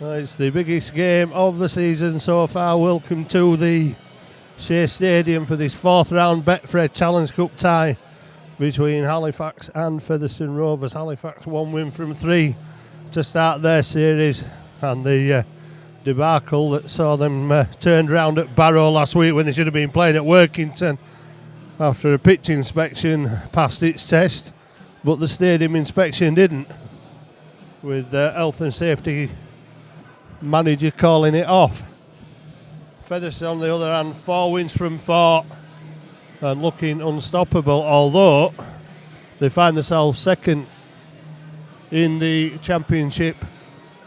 It's the biggest game of the season so far. Welcome to the Shay Stadium for this fourth round Betfred Challenge Cup tie between Halifax and Featherstone Rovers. Halifax 1 win from 3 to start their series, and the debacle that saw them turned round at Barrow last week when they should have been playing at Workington after a pitch inspection passed its test, but the stadium inspection didn't, with health and safety manager calling it off. Featherstone, on the other hand, 4 wins from 4 and looking unstoppable, although they find themselves second in the championship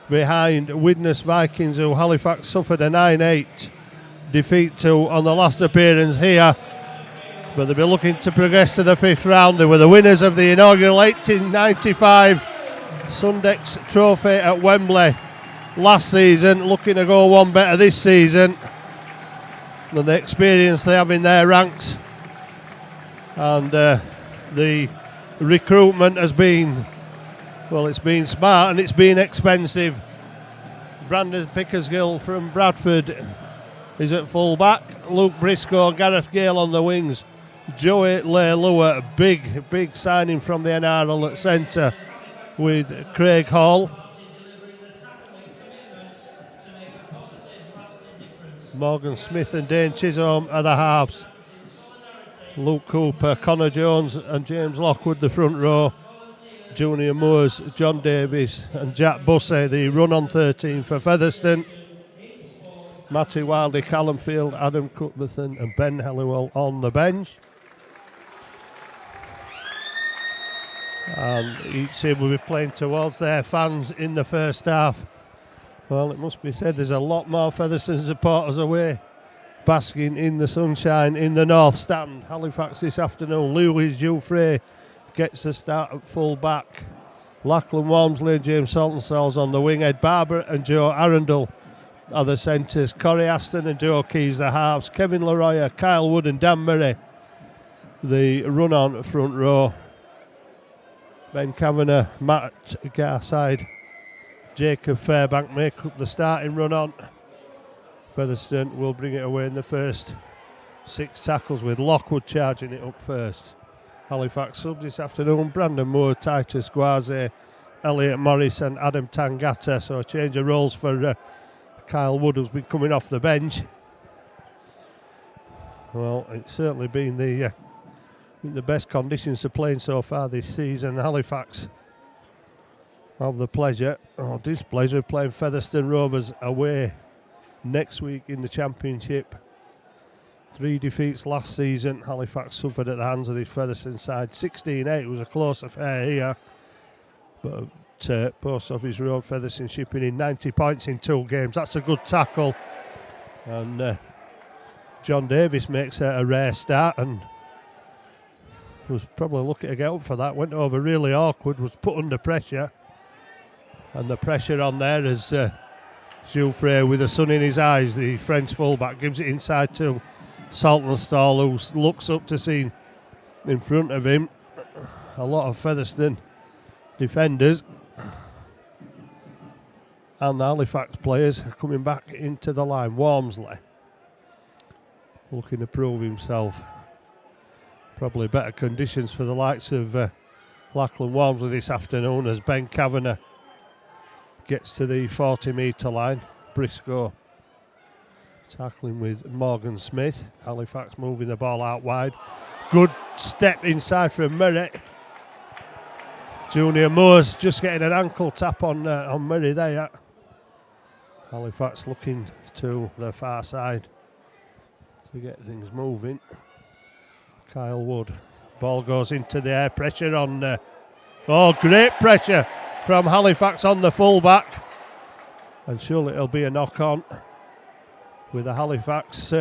behind Widnes Vikings, who Halifax suffered a 9-8 defeat to on the last appearance here. But they'll be looking to progress to the 5th round. They were the winners of the inaugural 1895 Sundex Trophy at Wembley last season, looking to go one better this season. And the experience they have in their ranks and the recruitment has been, well, it's been smart and it's been expensive. Brandon Pickersgill from Bradford is at full back. Luke Briscoe, Gareth Gale on the wings. Joey Leilua, big signing from the NRL at centre with Craig Hall. Morgan Smith and Dane Chisholm are the halves. Luke Cooper, Connor Jones and James Lockwood the front row. Junior Moores, John Davies and Jack Bussey, the run-on 13 for Featherstone. Matty Wildy, Callum Field, Adam Cuthbertson and Ben Halliwell on the bench. And each team will be playing towards their fans in the first half. Well, it must be said, there's a lot more Featherstone supporters away, basking in the sunshine in the North Stand. Halifax this afternoon. Louis Jouffre gets the start at full back. Lachlan Walmsley and James Saltonstall's on the wing. Ed Barber and Joe Arundel are the centres. Corey Aston and Joe Keys the halves. Kevin Leroyer, Kyle Wood and Dan Murray the run-on front row. Ben Kavanagh, Matt Garside, Jacob Fairbank make up the starting run-on. Featherstone will bring it away in the first 6 tackles, with Lockwood charging it up first. Halifax subs this afternoon: Brandon Moore, Titus Guaze, Elliot Morris and Adam Tangata. So a change of roles for Kyle Wood, who's been coming off the bench. Well, it's certainly been the best conditions to playing so far this season. Halifax have the pleasure, or displeasure, of playing Featherstone Rovers away next week in the championship. 3 defeats last season Halifax suffered at the hands of this Featherstone side. 16-8 was a close affair here, but Post Office Road, Featherstone shipping in 90 points in 2 games. That's a good tackle, and John Davis makes a rare start and was probably looking to get up for that. Went over really awkward, was put under pressure, and the pressure on there as Jouffre, with the sun in his eyes, the French fullback, gives it inside to Saltonstall, who looks up to see in front of him a lot of Featherstone defenders, and the Halifax players are coming back into the line. Walmsley looking to prove himself. Probably better conditions for the likes of Lachlan Walmsley this afternoon, as Ben Kavanagh gets to the 40-metre line. Briscoe tackling with Morgan Smith. Halifax moving the ball out wide. Good step inside from Murray. Junior Moores just getting an ankle tap on Murray there. Halifax looking to the far side to get things moving. Kyle Wood. Ball goes into the air. Pressure on... great pressure from Halifax on the full-back. And surely it'll be a knock-on with the Halifax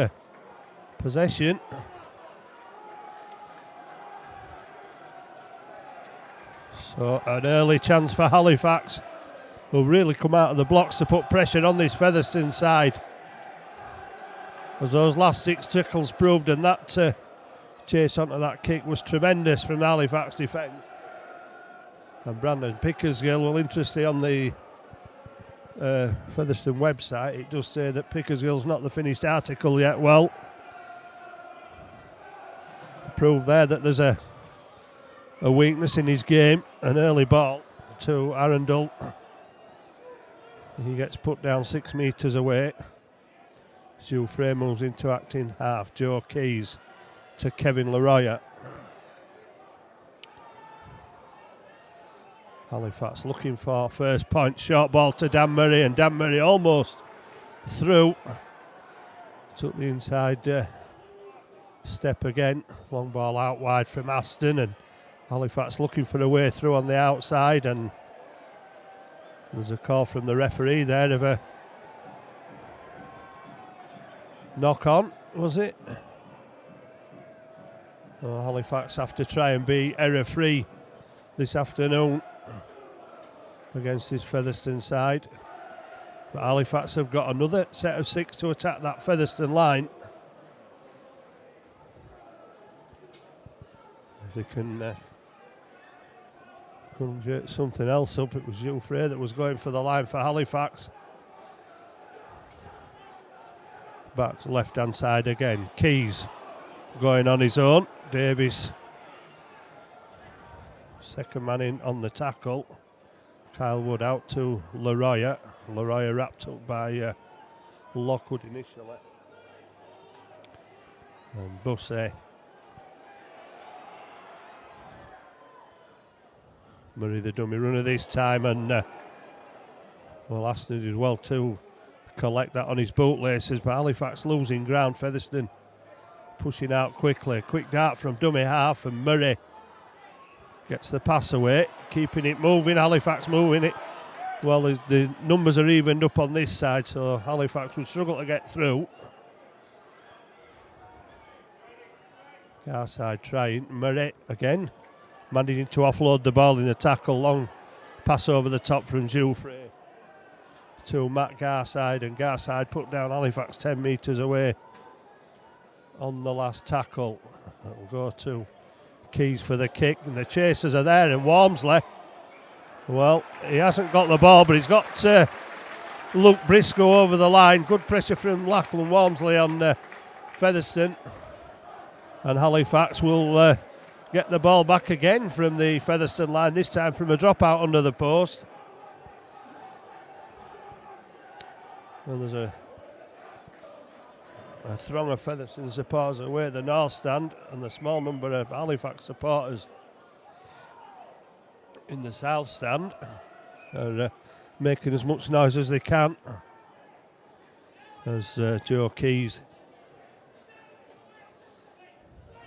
possession. So an early chance for Halifax, who'll really come out of the blocks to put pressure on this Featherstone side, as those last 6 tackles proved, and that chase onto that kick was tremendous from the Halifax defence. And Brandon Pickersgill will interest you on the Featherstone website, it does say that Pickersgill's not the finished article yet. Well, prove there that there's a weakness in his game. An early ball to Arundel. He gets put down 6 metres away. Jouffre moves into acting half. Joe Keys to Kevin Leroyer. Halifax looking for first point. Short ball to Dan Murray, and Dan Murray almost through. Took the inside step again. Long ball out wide from Aston, and Halifax looking for a way through on the outside, and there's a call from the referee there of a knock on, was it? Oh, Halifax have to try and be error free this afternoon against this Featherstone side. But Halifax have got another set of 6 to attack that Featherstone line. If they can conjure something else up. It was Jouffre that was going for the line for Halifax. Back to left hand side again. Keys going on his own. Davies second man in on the tackle. Kyle Wood out to Leroyer. Leroyer wrapped up by Lockwood initially. And Bussey. Murray the dummy runner this time, and well, Aston did well to collect that on his bootlaces, but Halifax losing ground. Featherstone pushing out quickly. Quick dart from dummy half, and Murray gets the pass away, keeping it moving. Halifax moving it. Well, the numbers are evened up on this side, so Halifax would struggle to get through. Our side trying. Murray again, managing to offload the ball in the tackle. Long pass over the top from Jouffre to Matt Garside, and Garside put down Halifax 10 metres away on the last tackle. That'll go to Keys for the kick, and the chasers are there, and Walmsley, well, he hasn't got the ball, but he's got Luke Briscoe over the line. Good pressure from Lachlan Walmsley on Featherstone, and Halifax will get the ball back again from the Featherstone line, this time from a dropout under the post. And there's a throng of Featherstone supporters away at the north stand, and the small number of Halifax supporters in the south stand are making as much noise as they can as Joe Keys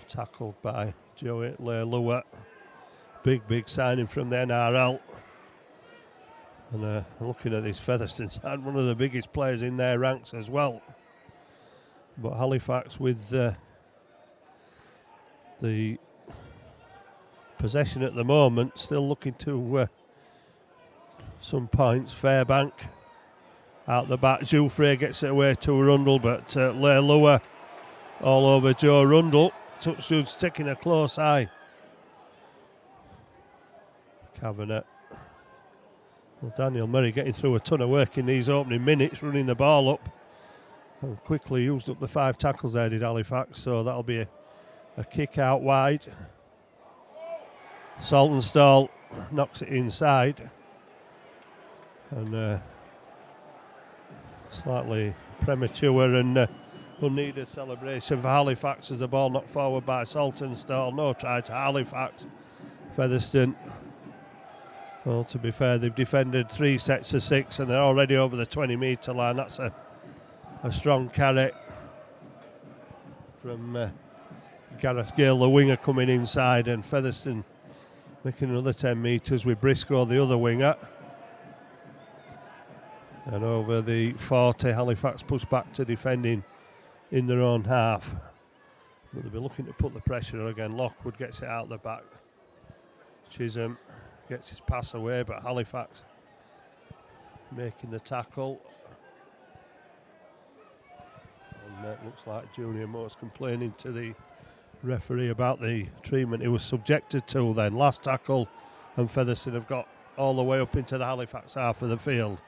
tackled by Joey Leilua. Big signing from the NRL. And looking at this Featherstone side, one of the biggest players in their ranks as well. But Halifax with the possession at the moment, still looking to some points. Fairbank out the back. Jouffre gets it away to Rundle, but Leilua all over Joe Rundle. Touchdown's taking a close eye. Kavanagh. Well, Daniel Murray getting through a ton of work in these opening minutes, running the ball up. And quickly used up the 5 tackles there, did Halifax, so that'll be a kick out wide. Saltonstall knocks it inside. And slightly premature and unneeded celebration for Halifax as the ball knocked forward by Saltonstall. No try to Halifax. Featherstone, well, to be fair, they've defended 3 sets of 6 and they're already over the 20 metre line. That's a strong carry from Gareth Gale, the winger, coming inside, and Featherstone making another 10 metres with Briscoe, the other winger. And over the 40, Halifax push back to defending in their own half. But they'll be looking to put the pressure on again. Lockwood gets it out the back. Chisholm gets his pass away, but Halifax making the tackle. And it looks like Junior Moore's complaining to the referee about the treatment he was subjected to then. Last tackle, and Featherstone have got all the way up into the Halifax half of the field.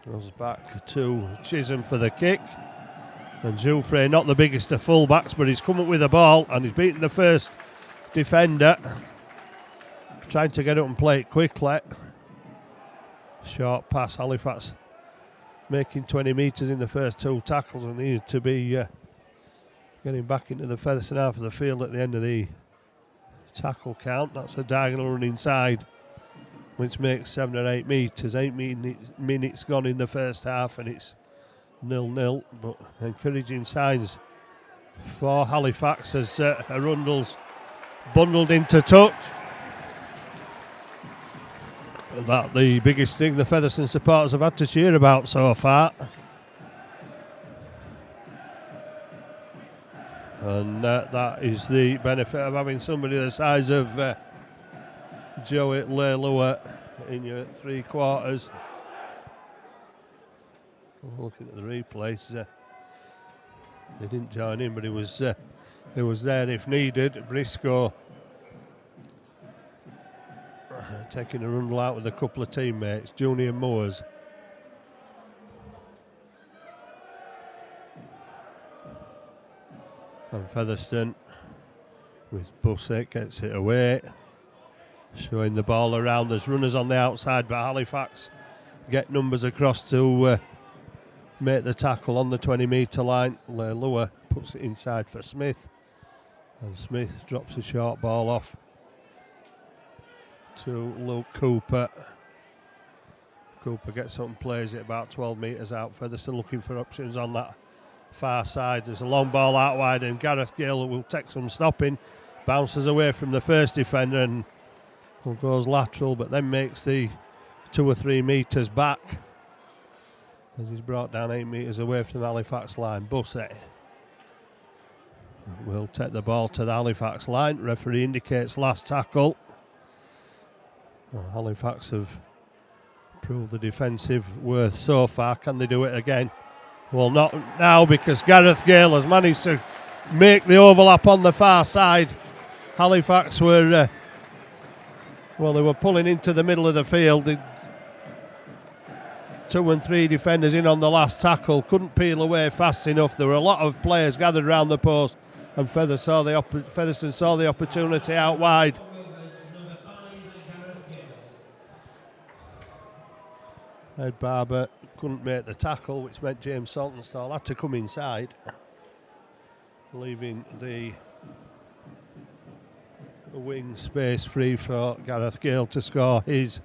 Goes back to Chisholm for the kick. And Jouffre, not the biggest of fullbacks, but he's come up with the ball and he's beaten the first defender. Trying to get up and play it quickly. Short pass, Halifax making 20 metres in the first 2 tackles and needed to be getting back into the Featherstone half of the field at the end of the tackle count. That's a diagonal run inside, which makes 7 or 8 metres. 8 minutes gone in the first half and it's 0-0, but encouraging signs for Halifax as Arundel's bundled into touch. That's the biggest thing the Featherstone supporters have had to cheer about so far. And that is the benefit of having somebody the size of Joey Leilua in your 3 quarters. Looking at the replays, they didn't join in, but he was there if needed. Briscoe taking a rundle out with a couple of teammates. Junior Moores. And Featherstone with Bussett gets it away. Showing the ball around. There's runners on the outside, but Halifax get numbers across to make the tackle on the 20-metre line. Leilua puts it inside for Smith. And Smith drops a short ball off to Luke Cooper. Cooper gets up and plays it about 12 metres out. Featherstone looking for options on that far side. There's a long ball out wide and Gareth Gill will take some stopping. Bounces away from the first defender and goes lateral, but then makes the 2 or 3 metres back as he's brought down 8 metres away from the Halifax line. Bussett will take the ball to the Halifax line. Referee indicates last tackle. Well, Halifax have proved the defensive worth so far. Can they do it again? Well, not now, because Gareth Gale has managed to make the overlap on the far side. Halifax were, they were pulling into the middle of the field. The 2 and 3 defenders in on the last tackle. Couldn't peel away fast enough. There were a lot of players gathered around the post, and Featherstone saw the opportunity out wide. Ed Barber couldn't make the tackle, which meant James Saltonstall had to come inside, leaving the wing space free for Gareth Gale to score his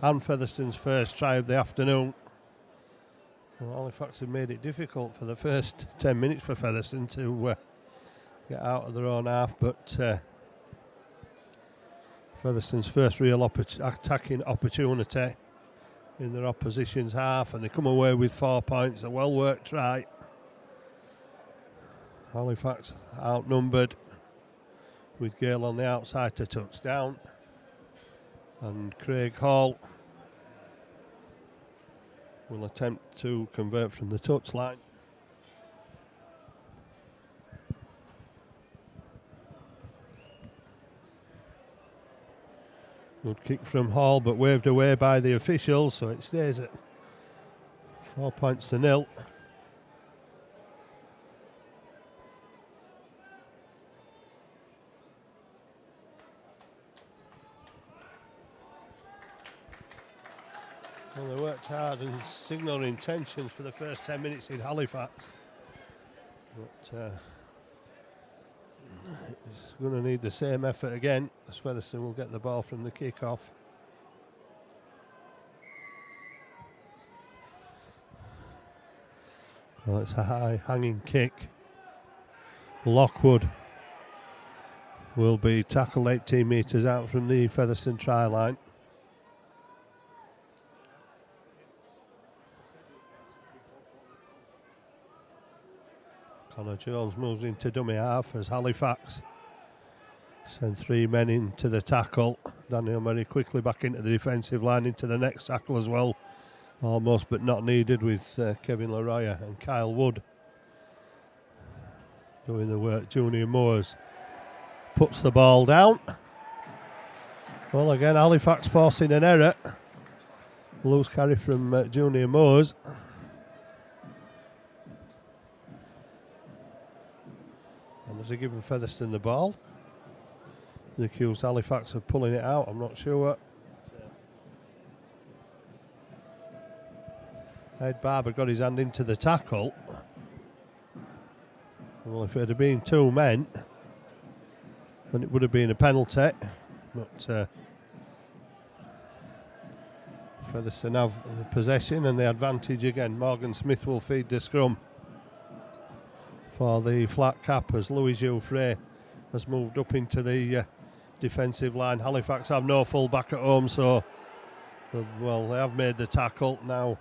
and Featherstone's first try of the afternoon. Well, Halifax have made it difficult for the first 10 minutes for Featherstone to get out of their own half, but Featherstone's first real attacking opportunity in their opposition's half, and they come away with 4 points. A well-worked try. Halifax outnumbered, with Gale on the outside to touchdown. And Craig Hall will attempt to convert from the touchline. Good kick from Hall, but waved away by the officials, so it stays at 4 points to 0. Well, they worked hard and signalled intentions for the first 10 minutes in Halifax, but it's going to need the same effort again, as Featherstone will get the ball from the kick-off. Well, it's a high hanging kick. Lockwood will be tackled 18 metres out from the Featherstone try line. Connor Jones moves into dummy half as Halifax send 3 men into the tackle. Daniel Murray quickly back into the defensive line, into the next tackle as well. Almost but not needed, with Kevin Leroy and Kyle Wood doing the work. Junior Moores puts the ball down. Well, again, Halifax forcing an error. Loose carry from Junior Moores. And has he given Featherstone the ball? The accused Halifax of pulling it out, I'm not sure. Ed Barber got his hand into the tackle. Well, if it had been 2 men, then it would have been a penalty. But Featherstone have the possession and the advantage again. Morgan Smith will feed the scrum for the flat cap as Louis Jouffre has moved up into the defensive line. Halifax have no full back at home, so well, they have made the tackle. Now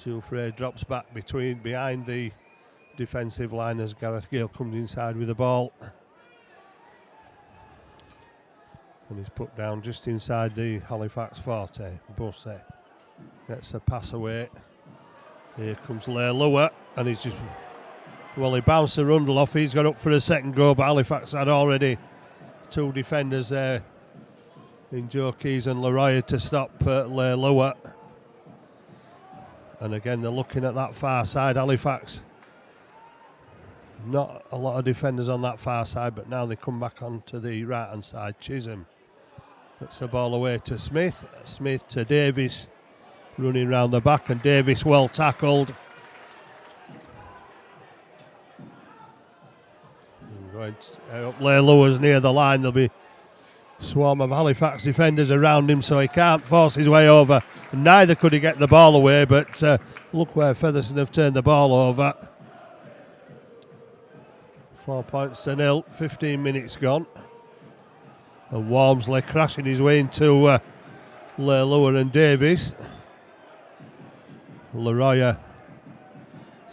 Jouffre drops back behind the defensive line as Gareth Gale comes inside with the ball. And he's put down just inside the Halifax 40. Busse gets a pass away. Here comes Leilua, and he's just, well, he bounced the Rundle off. He's got up for a second go, but Halifax had already 2 defenders there in Joe Keys and Leroy to stop Leilua. And again, they're looking at that far side. Halifax, not a lot of defenders on that far side, but now they come back onto the right hand side. Chisholm gets the ball away to Smith. Smith to Davis, running round the back, and Davis well tackled. Leilua's near the line. There'll be a swarm of Halifax defenders around him, so he can't force his way over. And neither could he get the ball away, but look where Featherstone have turned the ball over. 4 points to 0, 15 minutes gone. And Walmsley crashing his way into Leilua and Davis. Leroy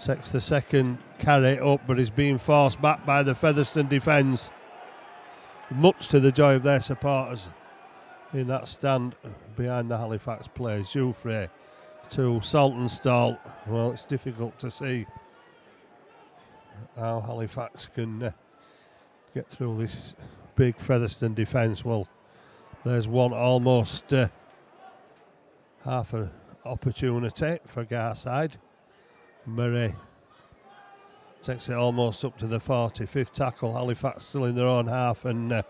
takes the second carry up, but is being forced back by the Featherstone defence, much to the joy of their supporters in that stand behind the Halifax players. Jouffre to Saltonstall. Well, it's difficult to see how Halifax can get through this big Featherstone defence. Well, there's one almost half an opportunity for Garside. Murray takes it almost up to the 45th tackle. Halifax still in their own half, and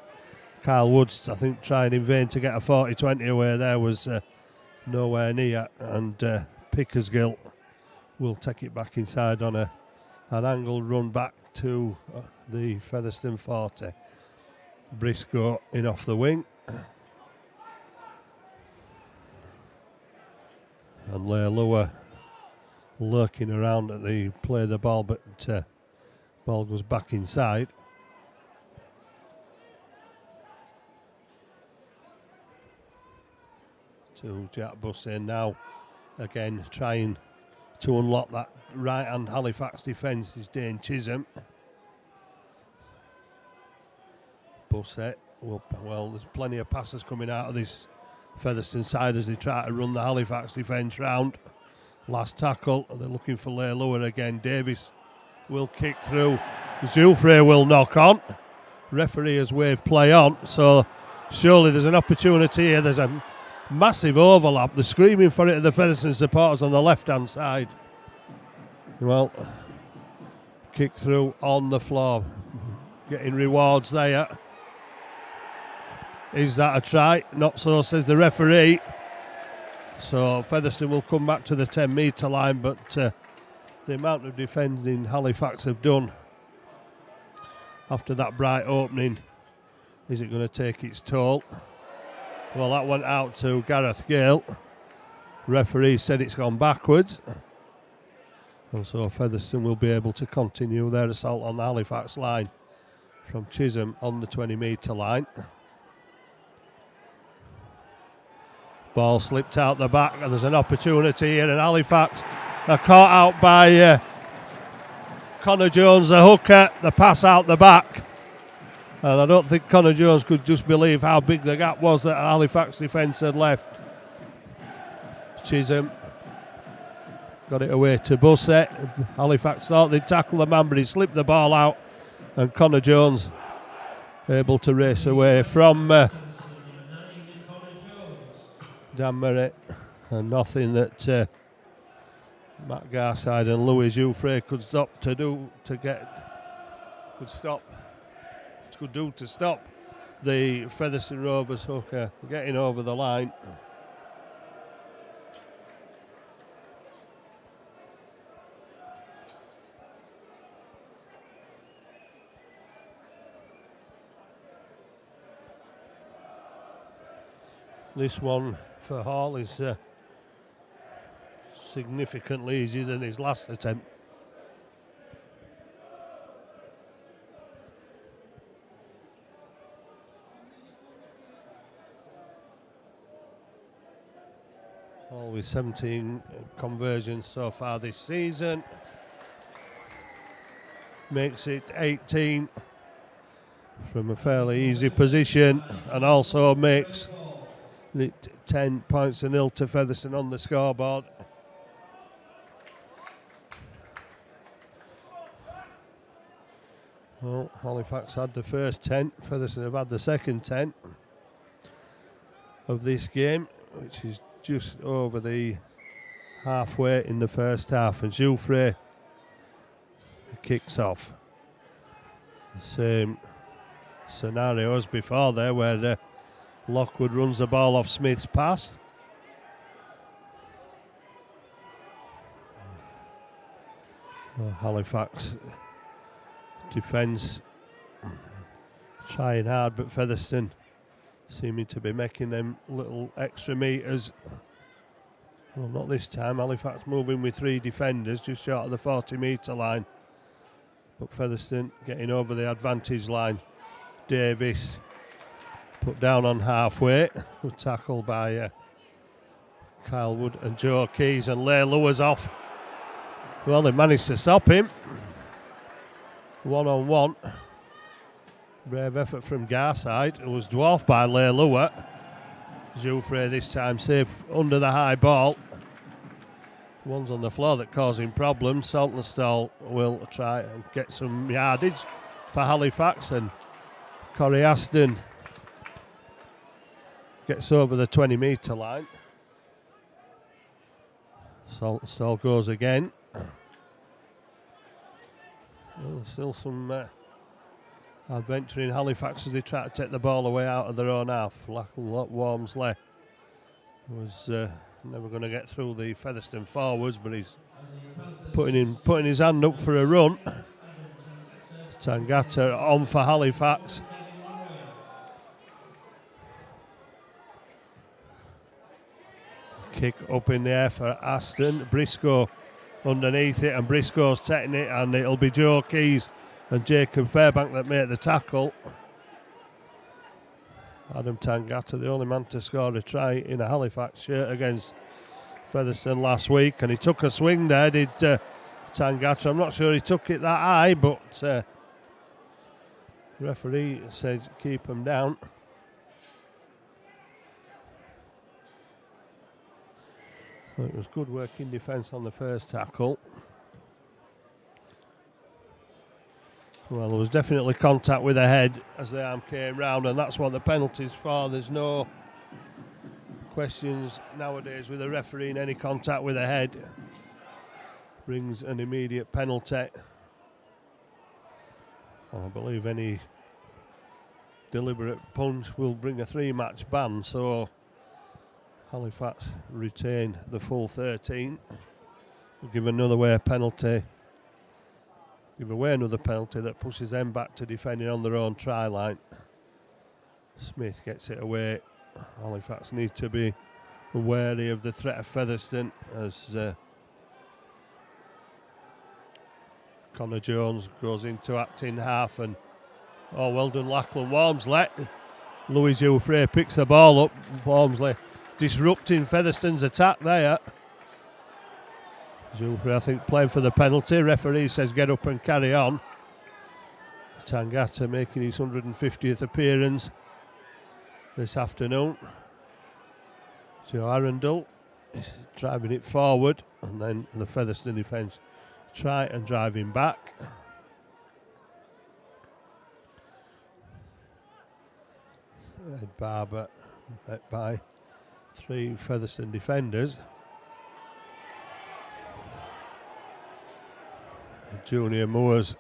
Kyle Woods, I think, trying in vain to get a 40-20 away there, was nowhere near. And Pickersgill will take it back inside on an angled run back to the Featherstone 40. Briscoe in off the wing. And Leilua lurking around at the play of the ball, but ball goes back inside. To Jack Busse now, again trying to unlock that right hand Halifax defence is Dane Chisholm. Busse, well, there's plenty of passes coming out of this Featherstone side as they try to run the Halifax defence round. Last tackle, they're looking for Leilua again. Davis will kick through. Jouffre will knock on. Referee has waved play on, so surely there's an opportunity here. There's a massive overlap. They're screaming for it at the Featherstone supporters on the left-hand side. Well, kick through on the floor. Getting rewards there. Is that a try? Not so, says the referee. So Featherstone will come back to the 10-metre line, but the amount of defending Halifax have done after that bright opening, is it going to take its toll? Well, that went out to Gareth Gale. Referee said it's gone backwards. And so Featherstone will be able to continue their assault on the Halifax line from Chisholm on the 20-metre line. Ball slipped out the back, and there's an opportunity here, and Halifax are caught out by Connor Jones, the hooker. The pass out the back, and I don't think Connor Jones could just believe how big the gap was that Halifax defence had left. Chisholm got it away to Busse. Halifax thought they'd tackle the man, but he slipped the ball out, and Connor Jones able to race away from Dan Murray And nothing that Matt Garside and Louis Jouffre could stop the Featherstone Rovers hooker getting over the line. This one for Hall is significantly easier than his last attempt. Hall with 17 conversions so far this season. Makes it 18 from a fairly easy position, and also makes it 10 points to nil to Featherstone on the scoreboard. Well, Halifax had the first 10, Featherstone have had the second 10 of this game, which is just over the halfway in the first half, and Jouffre kicks off. The same scenario as before there, where Lockwood runs the ball off Smith's pass. Halifax defence trying hard, but Featherstone seeming to be making them little extra meters. Well, not this time. Halifax moving with 3 defenders just short of the 40-metre line, but Featherstone getting over the advantage line. Davis put down on halfway, good tackle by Kyle Wood and Joe Keys, and Leigh Lewis off. Well, they managed to stop him. 1-on-1. Brave effort from Garside, who was dwarfed by Leigh Lewis. Jouffre this time safe under the high ball. One's on the floor that causing problems. Saltonstall will try and get some yardage for Halifax, and Corey Aston gets over the 20-metre line. Saltonstall goes again. Well, still some adventure in Halifax as they try to take the ball away out of their own half. Wormsley was never going to get through the Featherstone forwards, but he's putting his hand up for a run. Tangata on for Halifax. Kick up in the air for Aston. Briscoe underneath it, and Briscoe's taking it, and it'll be Joe Keys and Jacob Fairbank that make the tackle. Adam Tangata, the only man to score a try in a Halifax shirt against Featherstone last week, and he took a swing there, did Tangata. I'm not sure he took it that high, but the referee says keep him down. Well, it was good work in defence on the first tackle. Well, there was definitely contact with the head as the arm came round, and that's what the penalty's for. There's no questions nowadays with a referee in any contact with the head. Brings an immediate penalty. I believe any deliberate punch will bring a 3-match ban, so Halifax retain the full 13. We'll give another penalty. Give away another penalty that pushes them back to defending on their own try line. Smith gets it away. Halifax need to be wary of the threat of Featherstone as Connor Jones goes into acting half, and well done Lachlan Wormsley. Louis Jouffre picks the ball up. Wormsley disrupting Featherstone's attack there. Jouffre, I think, playing for the penalty. Referee says get up and carry on. Tangata making his 150th appearance this afternoon. Joe Arundel is driving it forward, and then the Featherstone defence try and drive him back. Ed Barber met by 3 Featherstone defenders. Junior Moores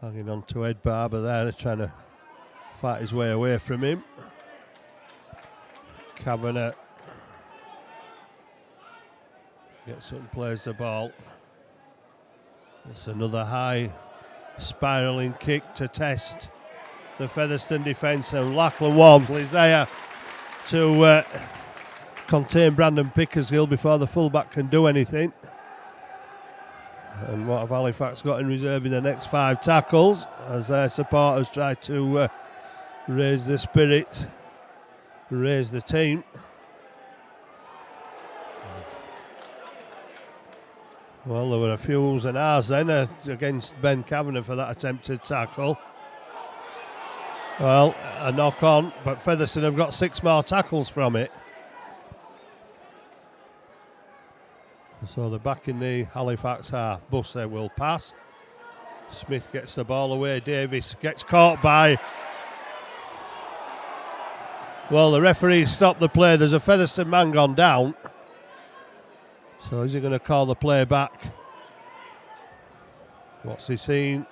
hanging on to Ed Barber there, trying to fight his way away from him. Kavanagh gets up and plays the ball. It's another high spiralling kick to test the Featherstone defence, and Lachlan Walmsley's there to contain Brandon Pickersgill before the fullback can do anything. And what have Halifax got in reserve in the next 5 tackles as their supporters try to raise the spirits, raise the team. Well, there were a few oohs and ahs then against Ben Kavanagh for that attempted tackle. Well, a knock on, but Featherstone have got 6 more tackles from it. So they're back in the Halifax half. Bussey will pass. Smith gets the ball away. Davis gets caught by... Well, the referee stopped the play. There's a Featherstone man gone down. So is he going to call the play back? What's he seen?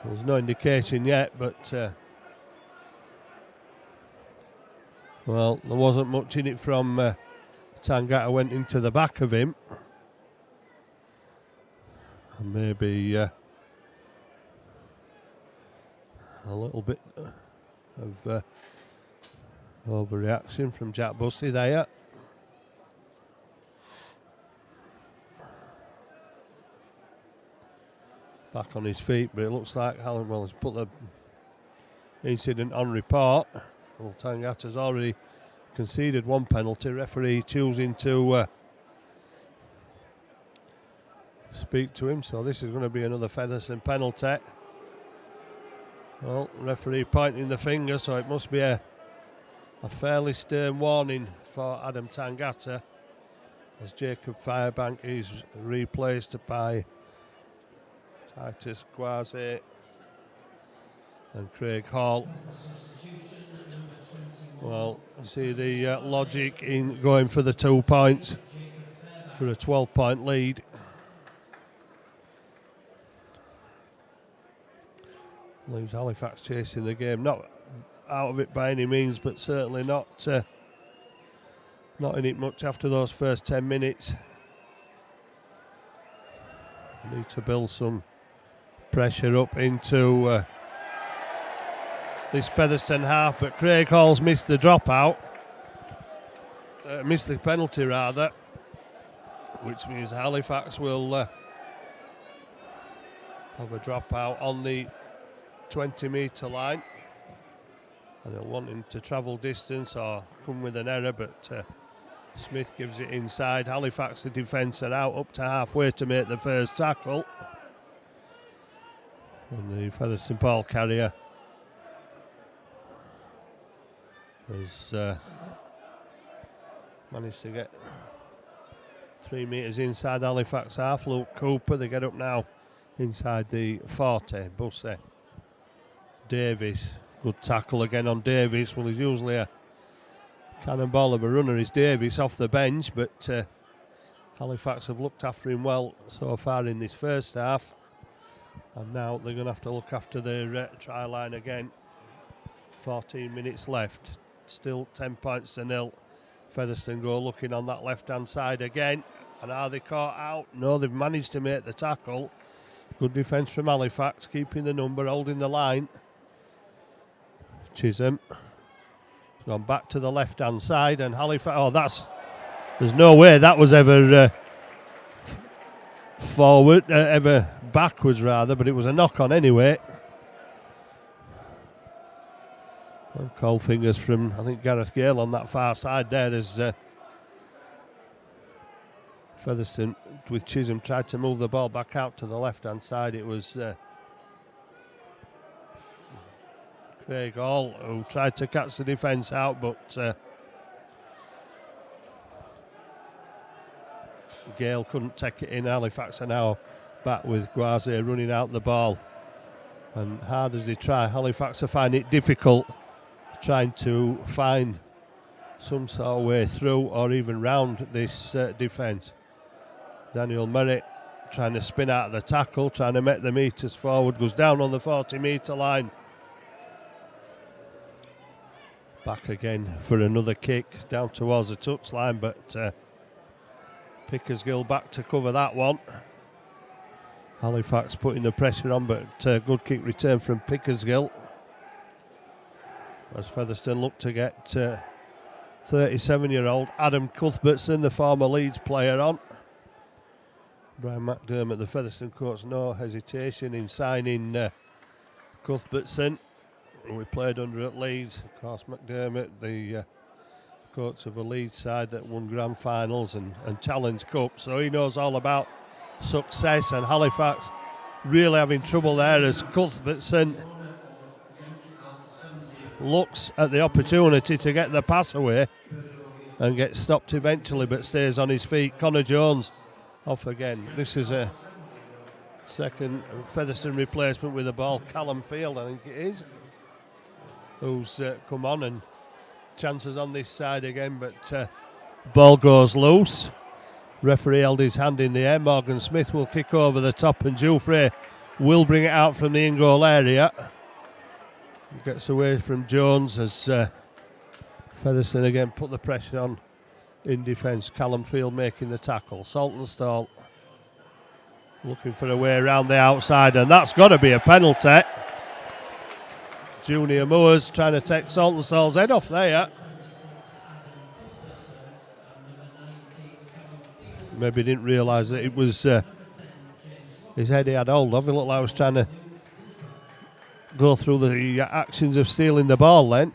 There's no indication yet, but... well, there wasn't much in it from... Tangata went into the back of him, and maybe a little bit of overreaction from Jack Bussey there. Back on his feet, but it looks like Halliwell has put the incident on report. Well, Tangata's already conceded 1 penalty. Referee choosing to speak to him, so this is going to be another Featherstone penalty. Well, referee pointing the finger, so it must be a fairly stern warning for Adam Tangata, as Jacob Firebank is replaced by Titus Quasi and Craig Hall. Well, see the logic in going for the 2 points for a 12-point lead. Leaves Halifax chasing the game, not out of it by any means, but certainly not in it much after those first 10 minutes. Need to build some pressure up into this Featherstone half, but Craig Hall's missed the dropout, missed the penalty rather, which means Halifax will have a dropout on the 20-metre line, and he'll want him to travel distance or come with an error, but Smith gives it inside. Halifax, the defence, are out up to halfway to make the first tackle, and the Featherstone ball carrier has managed to get 3 metres inside Halifax half. Luke Cooper, they get up now inside the 40. Bussey, Davis, good tackle again on Davis. Well, he's usually a cannonball of a runner, is Davis, off the bench, but Halifax have looked after him well so far in this first half, and now they're going to have to look after their try line again. 14 minutes left. Still 10 points to 0. Featherstone go looking on that left-hand side again. And are they caught out? No, they've managed to make the tackle. Good defence from Halifax, keeping the number, holding the line. Chisholm has gone back to the left-hand side, and Halifax... Oh, there's no way that was ever forward, ever backwards rather, but it was a knock-on anyway. And cold fingers from, I think, Gareth Gale on that far side there as Featherstone with Chisholm tried to move the ball back out to the left-hand side. It was Craig Hall who tried to catch the defence out, but Gale couldn't take it in. Halifax are now back with Guazier running out the ball. And hard as they try, Halifax are finding it difficult trying to find some sort of way through or even round this defence. Daniel Merritt trying to spin out of the tackle, trying to make the metres forward, goes down on the 40-metre line. Back again for another kick down towards the touchline, but Pickersgill back to cover that one. Halifax putting the pressure on, but good kick return from Pickersgill as Featherstone look to get 37-year-old Adam Cuthbertson, the former Leeds player, on. Brian McDermott, the Featherstone coach, no hesitation in signing Cuthbertson, who we played under at Leeds. Of course, McDermott, the coach of a Leeds side that won grand finals and Challenge Cup, so he knows all about success, and Halifax really having trouble there as Cuthbertson looks at the opportunity to get the pass away and gets stopped eventually, but stays on his feet. Connor Jones off again. This is a second Featherstone replacement with the ball. Callum Field, I think it is, who's come on, and chances on this side again, but ball goes loose. Referee held his hand in the air. Morgan Smith will kick over the top, and Jouffre will bring it out from the in-goal area. Gets away from Jones as Featherstone again put the pressure on in defence. Callum Field making the tackle. Saltonstall looking for a way around the outside, and that's got to be a penalty. Junior Moores trying to take Saltonstall's head off there. Maybe didn't realise that it was his head he had hold of. It looked like he was trying to go through the actions of stealing the ball then.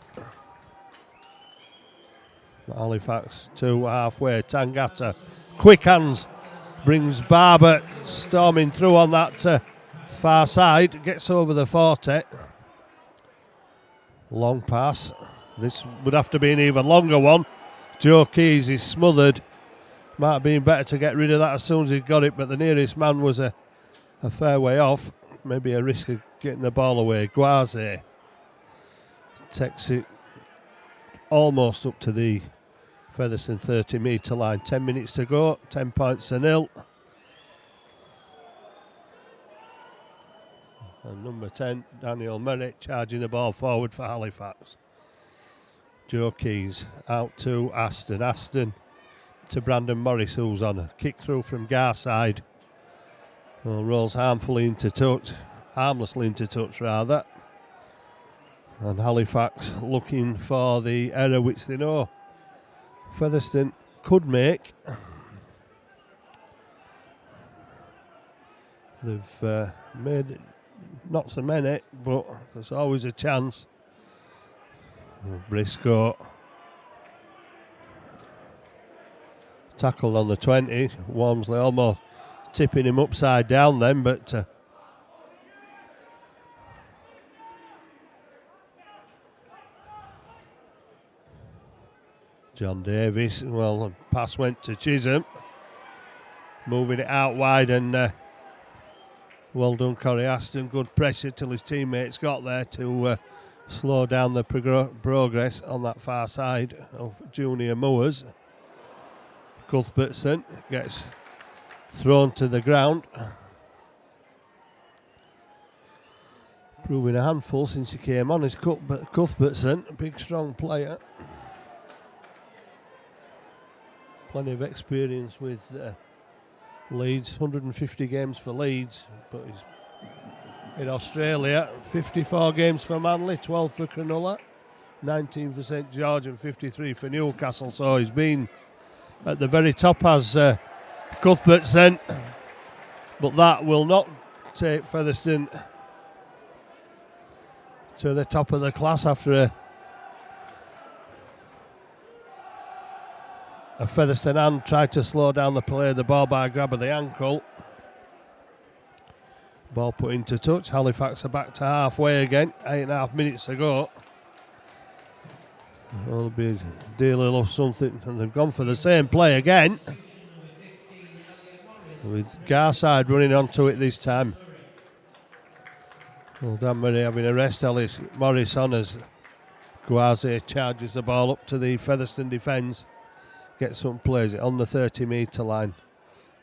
Halifax to halfway. Tangata, quick hands, brings Barber storming through on that far side, gets over the 40. Long pass. This would have to be an even longer one. Joe Keys is smothered. Might have been better to get rid of that as soon as he got it, but the nearest man was a fair way off. Maybe a risk of getting the ball away. Guaze takes it almost up to the Featherstone 30-metre line. 10 minutes to go, 10 points to nil. And number 10, Daniel Merritt, charging the ball forward for Halifax. Joe Keys out to Aston. Aston to Brandon Morris, who's on a kick through from Garside. Well, rolls harmlessly into touch, and Halifax looking for the error which they know Featherstone could make. They've made not so many, but there's always a chance. Briscoe tackled on the 20. Walmsley almost tipping him upside down then, but John Davis, well, pass went to Chisholm, moving it out wide, and well done Corey Aston. Good pressure till his teammates got there to slow down the progress on that far side of Junior Moores. Cuthbertson gets thrown to the ground, proving a handful since he came on. Is Cuthbertson, a big strong player, plenty of experience with Leeds, 150 games for Leeds, but he's in Australia, 54 games for Manly, 12 for Cronulla, 19 for St George and 53 for Newcastle, so he's been at the very top as Cuthbertson, but that will not take Featherstone to the top of the class after a Featherstone hand tried to slow down the play of the ball by a grab of the ankle. Ball put into touch. Halifax are back to halfway again, 8.5 minutes to go. There'll be dealing of something, and they've gone for the same play again, with Garside running onto it this time. Well, Dan Murray having a rest. Ellis Morris on as Guaze charges the ball up to the Featherstone defence. Gets up and plays it on the 30-metre line.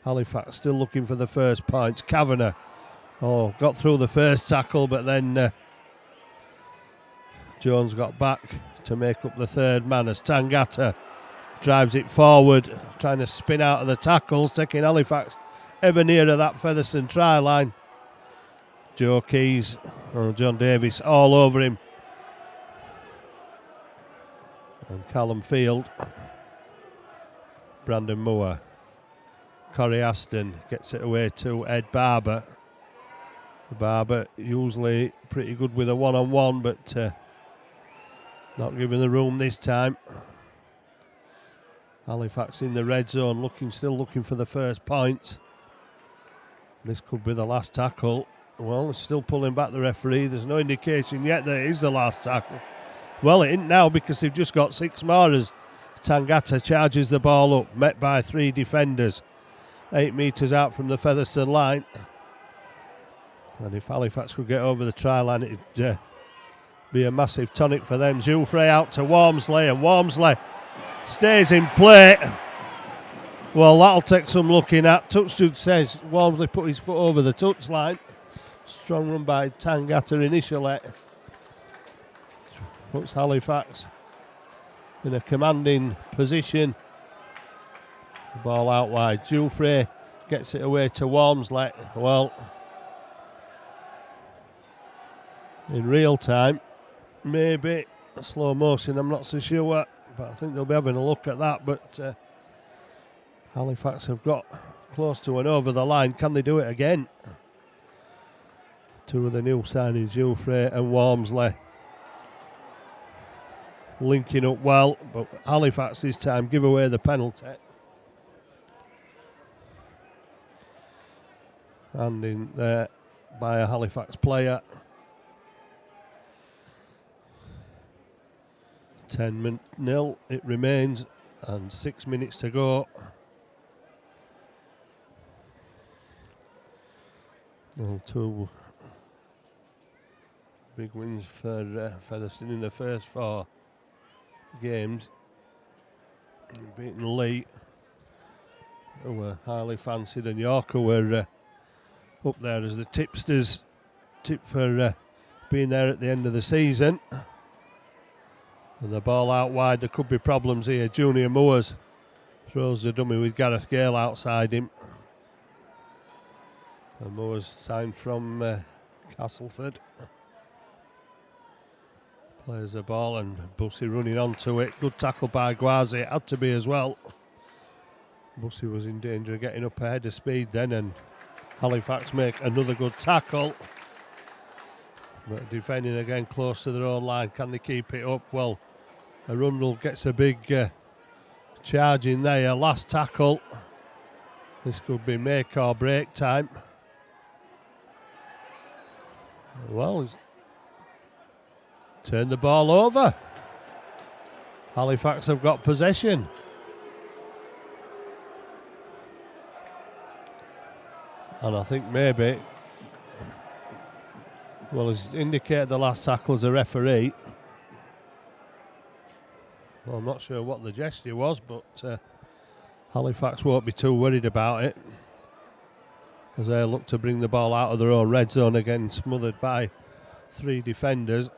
Halifax still looking for the first points. Kavanagh, got through the first tackle, but then Jones got back to make up the third man as Tangata drives it forward, trying to spin out of the tackles, taking Halifax ever nearer that Featherstone try line. John Davis all over him. And Callum Field. Brandon Moore. Corey Aston gets it away to Ed Barber. Barber usually pretty good with a one-on-one, but not given the room this time. Halifax in the red zone, still looking for the first point. This could be the last tackle. Well, it's still pulling back the referee. There's no indication yet that it is the last tackle. Well, it isn't now because they've just got 6 more as Tangata charges the ball up, met by 3 defenders. 8 metres out from the Featherstone line. And if Halifax could get over the try line, it'd be a massive tonic for them. Jouffre out to Walmsley, and Walmsley stays in play. Well, that'll take some looking at. Touchdown says Walmsley put his foot over the touch line. Strong run by Tangata initially. Puts Halifax in a commanding position. The ball out wide. Jouffre gets it away to Walmsley. Well, in real time, maybe a slow motion, I'm not so sure, but I think they'll be having a look at that. But Halifax have got close to and over the line. Can they do it again? 2 of the new signings, Jouffre and Walmsley, linking up well, but Halifax this time give away the penalty. And in there by a Halifax player. 10-0 it remains, and 6 minutes to go. Well, 2 big wins for Featherstone in the first 4 games. Beaten Lee, who were highly fancied, and York, who were up there as the tipsters, tip for being there at the end of the season. And the ball out wide, there could be problems here. Junior Moores throws the dummy with Gareth Gale outside him. And Moores signed from Castleford. Plays the ball and Bussey running onto it. Good tackle by Guaze, it had to be as well. Bussey was in danger of getting up ahead of speed then, and Halifax make another good tackle. But defending again close to their own line. Can they keep it up? Well, Arundel gets a big charge in there. Last tackle. This could be make or break time. Well, he's turned the ball over. Halifax have got possession. And I think maybe, well, he's indicated the last tackle as a referee. Well, I'm not sure what the gesture was, but Halifax won't be too worried about it as they look to bring the ball out of their own red zone again, smothered by 3 defenders.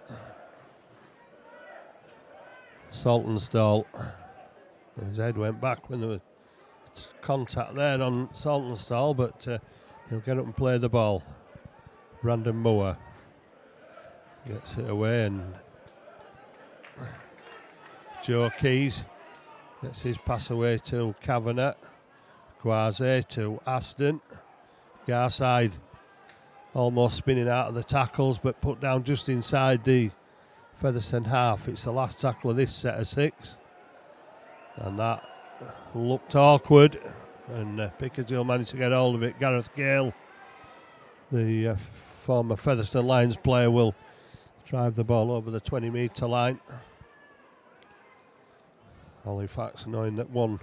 Saltonstall, his head went back when there was contact there on Saltonstall, but he'll get up and play the ball. Brandon Moore gets it away, and Joe Keys gets his pass away to Kavanagh. Guaze to Aston. Garside almost spinning out of the tackles, but put down just inside the Featherstone half. It's the last tackle of this set of 6. And that looked awkward, and Pickersgill managed to get hold of it. Gareth Gale, the former Featherstone Lions player, will drive the ball over the 20-metre line. Halifax, knowing that one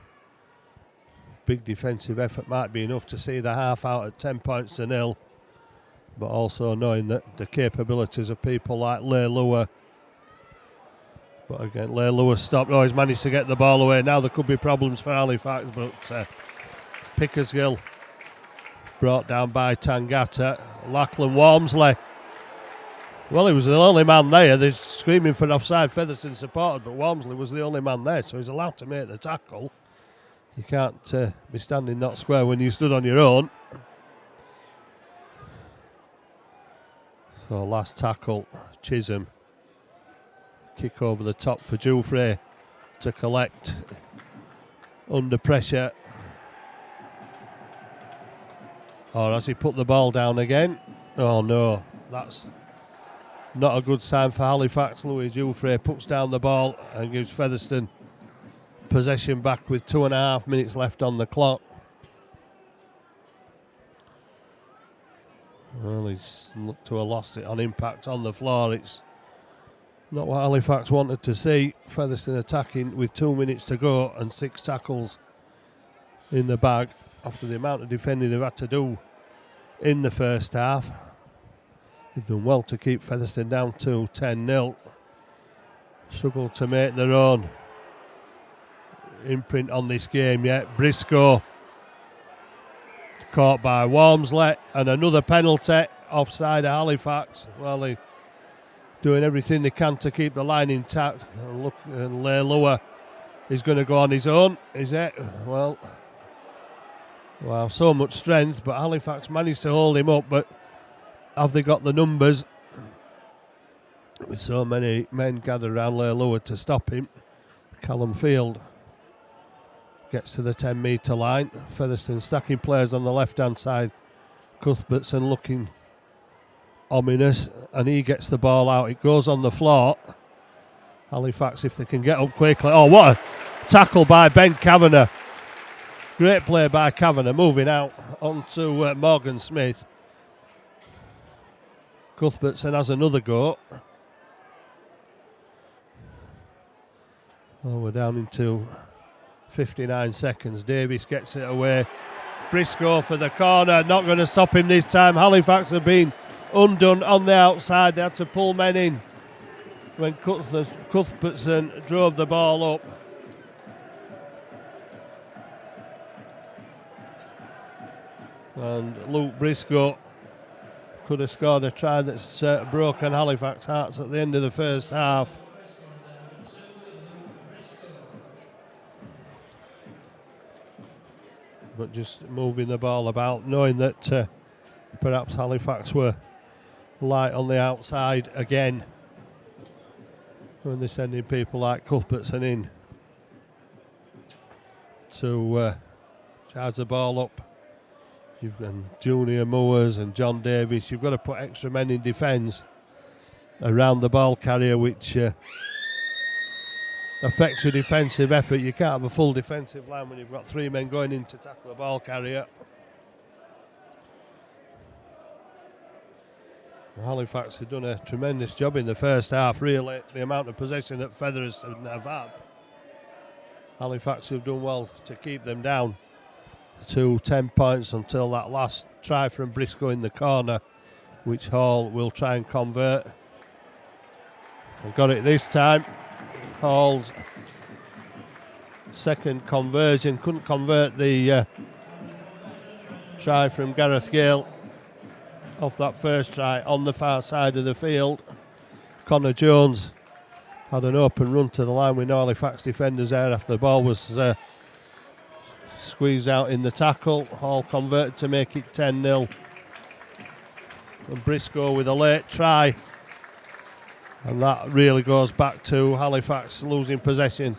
big defensive effort might be enough to see the half out at 10 points to 0, but also knowing that the capabilities of people like Leigh Lure But again, Leigh Lewis stopped. Oh, he's managed to get the ball away. Now there could be problems for Halifax, but Pickersgill brought down by Tangata. Lachlan Walmsley. Well, he was the only man there. They're screaming for offside, Featherstone supported, but Walmsley was the only man there, so he's allowed to make the tackle. You can't be standing not square when you stood on your own. So last tackle, Chisholm. Kick over the top for Jouffre to collect under pressure. Or has he put the ball down again? Oh no, that's not a good sign for Halifax. Louis Jouffre puts down the ball and gives Featherstone possession back with 2.5 minutes left on the clock. Well, he's looked to have lost it on impact on the floor. It's not what Halifax wanted to see. Featherstone attacking with 2 minutes to go and 6 tackles in the bag after the amount of defending they've had to do in the first half. They've done well to keep Featherstone down to 10-0. Struggled to make their own imprint on this game yet. Briscoe caught by Walmsley, and another penalty offside at Halifax. Well, they're doing everything they can to keep the line intact. And look, and Leigh Lewis is going to go on his own, is it? Well, wow, so much strength, but Halifax managed to hold him up, but have they got the numbers with so many men gathered around Leigh Lewis to stop him? Callum Field gets to the 10-metre line. Featherstone stacking players on the left-hand side. Cuthbertson looking ominous, and he gets the ball out. It goes on the floor. Halifax, if they can get up quickly. Oh, what a tackle by Ben Kavanagh. Great play by Kavanagh, moving out onto Morgan Smith. Cuthbertson has another go. Oh, we're down into 59 seconds. Davis gets it away. Briscoe for the corner. Not going to stop him this time. Halifax have been undone on the outside. They had to pull men in when Cuthbertson drove the ball up. And Luke Briscoe could have scored a try that's broken Halifax hearts at the end of the first half. But just moving the ball about, knowing that perhaps Halifax were light on the outside again when they're sending people like Cuthbertson in to charge the ball up. You've got Junior Moores and John Davis. You've got to put extra men in defence around the ball carrier, which affects your defensive effort. You can't have a full defensive line when you've got 3 men going in to tackle the ball carrier. Halifax have done a tremendous job in the first half, really. The amount of possession that Featherstone have had. Halifax have done well to keep them down to 10 points until that last try from Briscoe in the corner, which Hall will try and convert. They've got it this time. Hall's second conversion, couldn't convert the try from Gareth Gale off that first try on the far side of the field. Connor Jones had an open run to the line with no Halifax defenders there after the ball was squeezed out in the tackle. Hall converted to make it 10-0. And Briscoe with a late try. And that really goes back to Halifax losing possession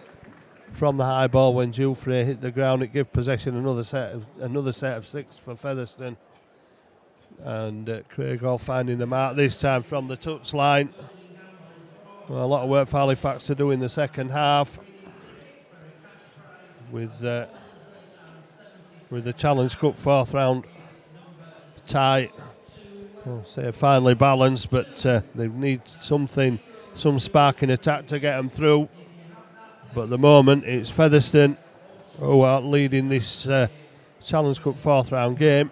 from the high ball when Jouffre hit the ground. It gave possession another set of 6 for Featherstone. And Craig Hall finding the mark this time from the touch line. Well, a lot of work for Halifax to do in the second half with the Challenge Cup 4th round tie. I'll say finally balanced, but they need some spark in attack to get them through. But at the moment, it's Featherstone who are leading this Challenge Cup 4th round game.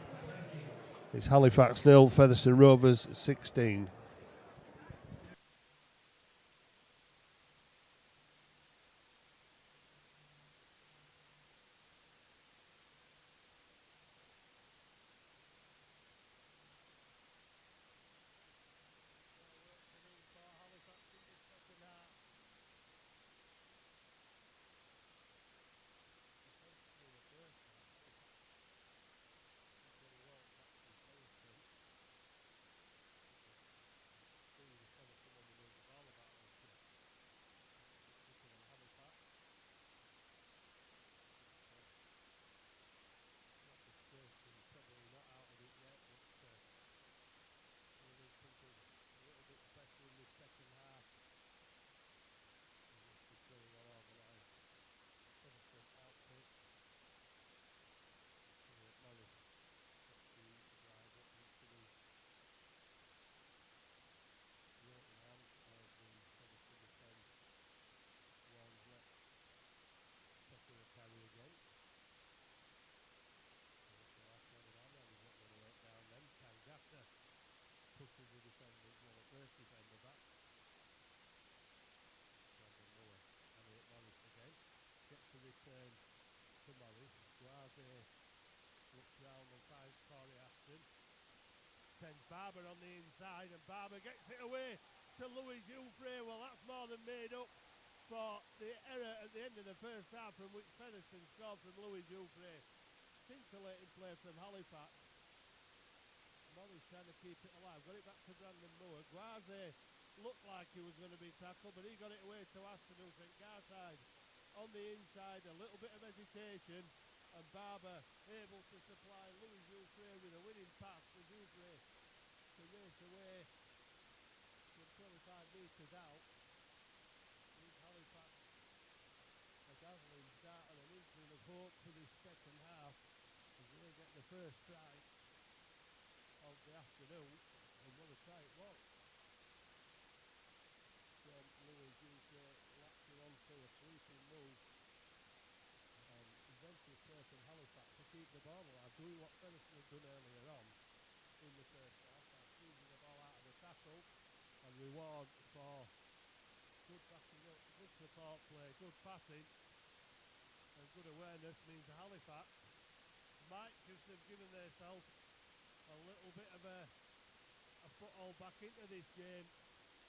It's Halifax 0, Featherstone Rovers 16. sends Barber on the inside, and Barber gets it away to Louis Jouffre. Well, that's more than made up for the error at the end of the first half, from which Featherstone scored from Louis Jouffre. Scintillating play from Halifax. Morris trying to keep it alive. Got it back to Brandon Moore. Guaze looked like he was going to be tackled, but he got it away to Aston, who sent Garside on the inside. A little bit of hesitation, and Barber able to supply Louis Jouffre with a winning pass for Jouffre to race away from 25 metres out. With Halifax a dazzling start and an inkling of hope for this second half, as they get the first try of the afternoon, and what a try it was from Louis Jouffre, latching onto a sweeping move, and inventive play from Halifax to keep the ball alive, doing what Featherstone had done earlier on in the first half by squeezing the ball out of the tackle. And reward for good backing up, good support play, good passing and good awareness means that Halifax might just have given themselves a little bit of a foothold back into this game.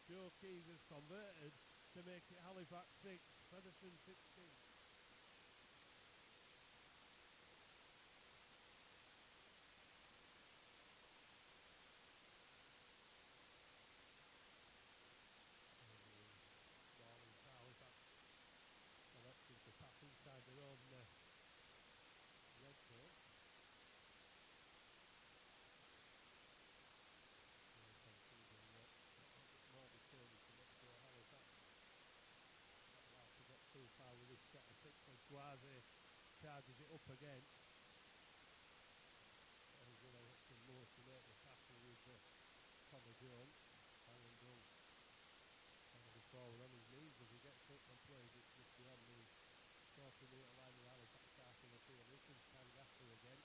Joe Keys has converted to make it Halifax 6, Featherstone 16. Morning for Halifax, electing to pass inside their own red zone. More determined to make sure Halifax not allowed to get too far with this set of six, as Guaze charges it up again. And he's going to look for Moore to make the tackle with Connor Jones. Aaron Dunn trying to be forward on his knees as he gets up and plays it just beyond the 40 metre line of Halifax starting the field. Here comes Tangasser again.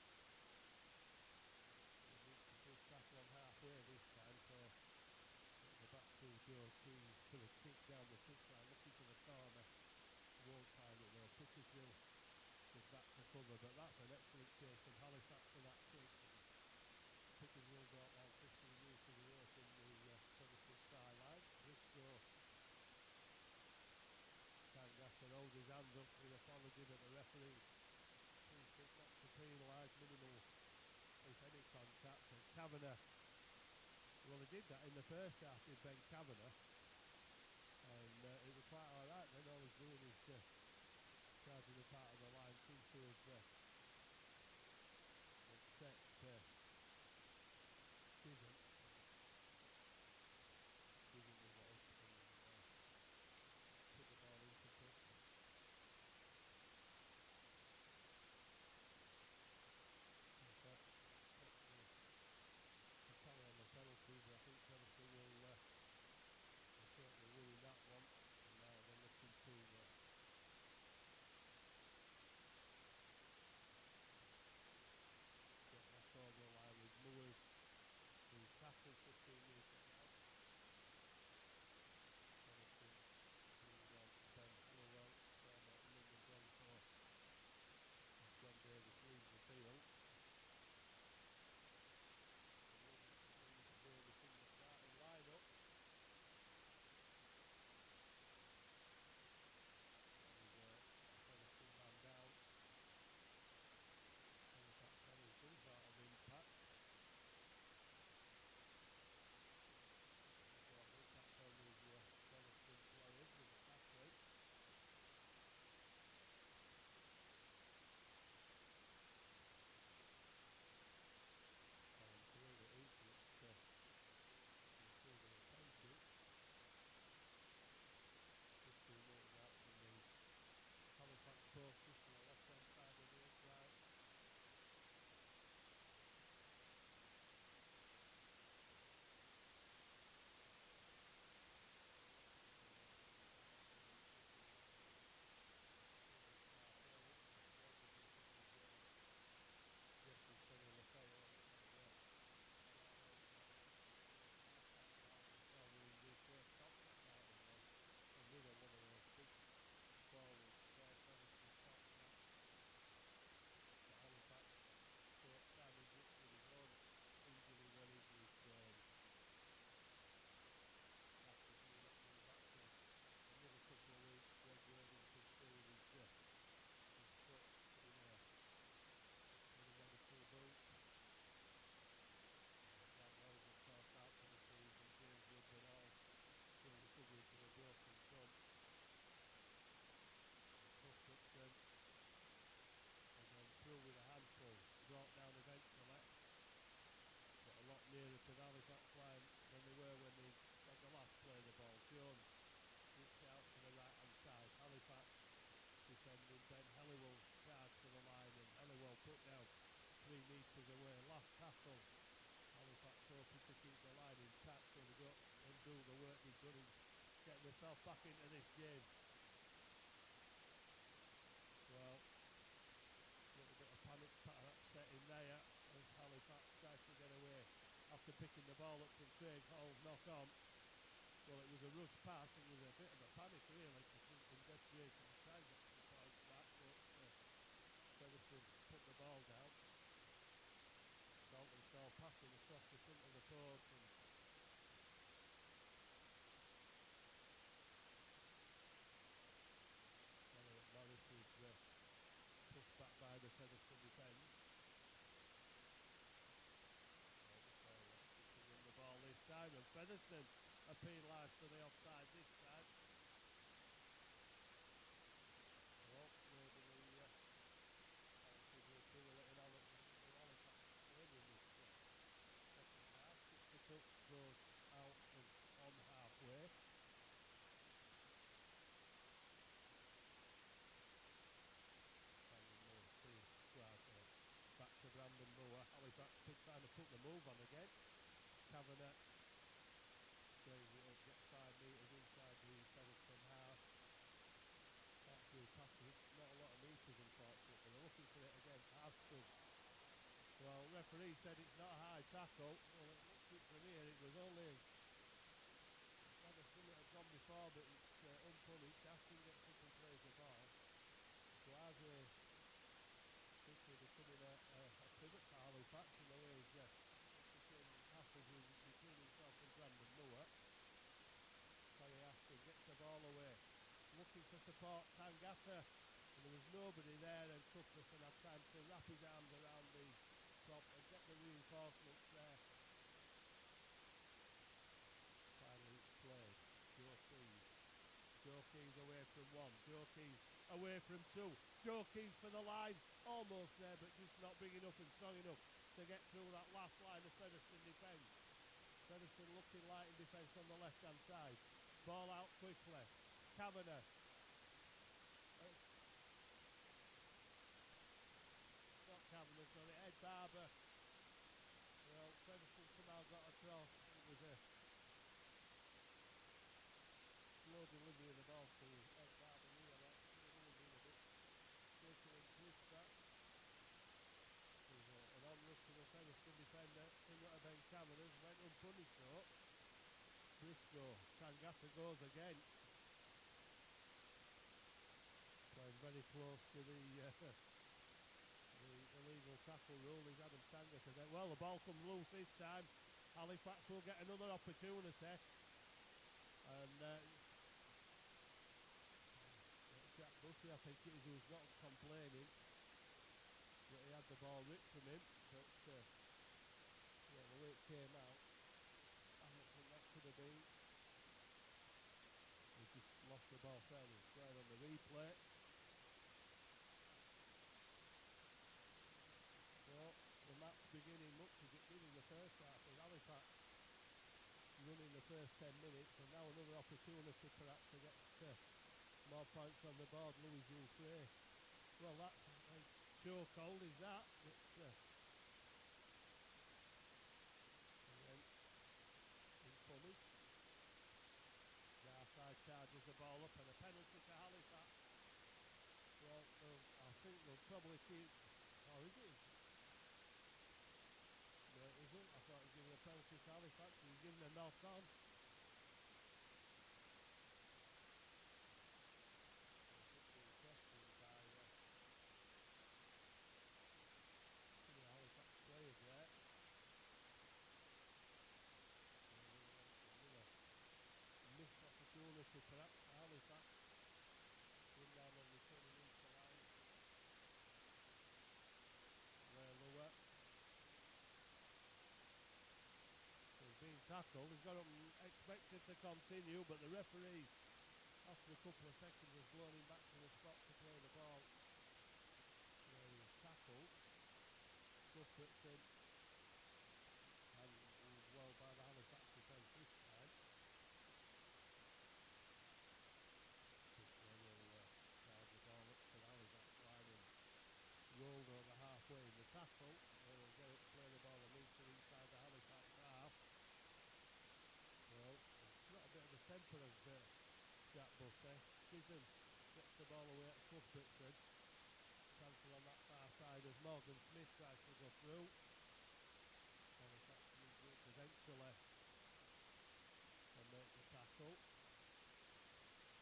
He needs to push tackle on halfway this time, so go back to Joe Keys for the kick down the touchline, looking for the corner. Won't find it though. Pickersgill is back to cover, but that's an excellent chase from Halifax for that kick. Pickersgill brought down 15 metres away from the Featherstone try line. Briscoe Tangasser holds his hand up in apology, but the referee seems to think not to penalise, minimal if any contact. And Kavanagh, well, he did that in the first half with Ben Kavanagh, and it was quite alright then. All he's doing is charging a part of the line. Seems to have upset Chisholm. Chisholm was up and put the ball into touch. In fact, to tally on the penalties, I think Featherstone will certainly winning that one. And now they're looking to Featherstone gets it out to the right hand side. Halifax defending Ben Helliwell charge for the line, and Helliwell put down 3 metres away. Last tackle. Halifax hoping to keep the line intact so they don't undo the work they've done in getting themselves back into this game. Well, a little bit of panic setting there as Halifax tries to get away after picking the ball up from Craig Hall's knock on. Well, it was a rush pass and there was a bit of a panic really in desperation to try and get some points back, but Featherstone put the ball down. Saltonstall passing across the front of the post, and Elliot Morris was pushed back by the Featherstone defence. Saltonstall wants to win the ball this time, and Featherstone are penalised for the offside this time. Well, maybe the penalties will accumulate in Halifax Stadium this second half. The puck goes out and on halfway. Brandon Moore back to Brandon Moore. Halifax trying to put the move on again. Kavanagh plays it up, gets 5 metres inside the Featherstone half. Back through passes, not a lot of metres unfortunately. They're looking for it again. Aston. Well, referee said it's not a high tackle. Well, it looks it from here. It was only Featherstone that had gone before, but it's unpunished. Aston gets up and plays the ball. Blase quickly becoming a pivot for Halifax in the way he's picking passes between himself and Brandon Moore. Corey Aston gets the ball away, looking for support. Tangata, and there was nobody there, and Cuthbertson had time to wrap his arms around the prop and get the reinforcements there. Finally it's played. Joe Keys away from 1. Joe Keys away from 2. Joe Keys for the line. Almost there, but just not big enough and strong enough to get through that last line of Featherstone defence. Featherstone looking light in defence on the left-hand side. Ball out quickly. Kavanagh. Not Kavanagh, sorry. Ed Barber. Well, Featherstone somehow got across. It was a slow delivery of the ball to Ed Barber. Realised it could have only been a bit shaky and twist that. There's an on-rush from a Featherstone defender. Similar to Ben Kavanagh's. Went unpunished though. Briscoe. Tangata goes again. Playing very close to the illegal tackle rule is Adam Tangata there. Well, the ball comes loose this time. Halifax will get another opportunity. And Jack Bushy, I think it is, who's not complaining that he had the ball ripped from him, but yeah, the way it came out, I don't think that could have been. He just lost the ball fair and square on the replay. Well, the match beginning much as it did in the first half as Halifax running the first 10 minutes, and now another opportunity perhaps to get more points on the board. Louis Jules Frey. Well, that's a chokehold, is that? But again, unpunished. Garside charges the ball up, and a penalty to Halifax. Well, I think they'll probably keep. Or is it? No, it isn't. I thought he was giving a penalty to Halifax. He was giving a knock on. Questioned by some of the Halifax players there. Another missed opportunity perhaps for Halifax. Run down on returning into the line. Lower. So he's being tackled. He's got up and expected to continue, but the referee, after a couple of seconds, has blown him back to the spot to play the ball where he was tackled. Cuthbertson handled well by the Halifax defence this time. Shay. Chisholm gets the ball away at Clough Betfred. Cancel on that far side as Morgan Smith tries to go through. Halifax moves it eventually and make the tackle.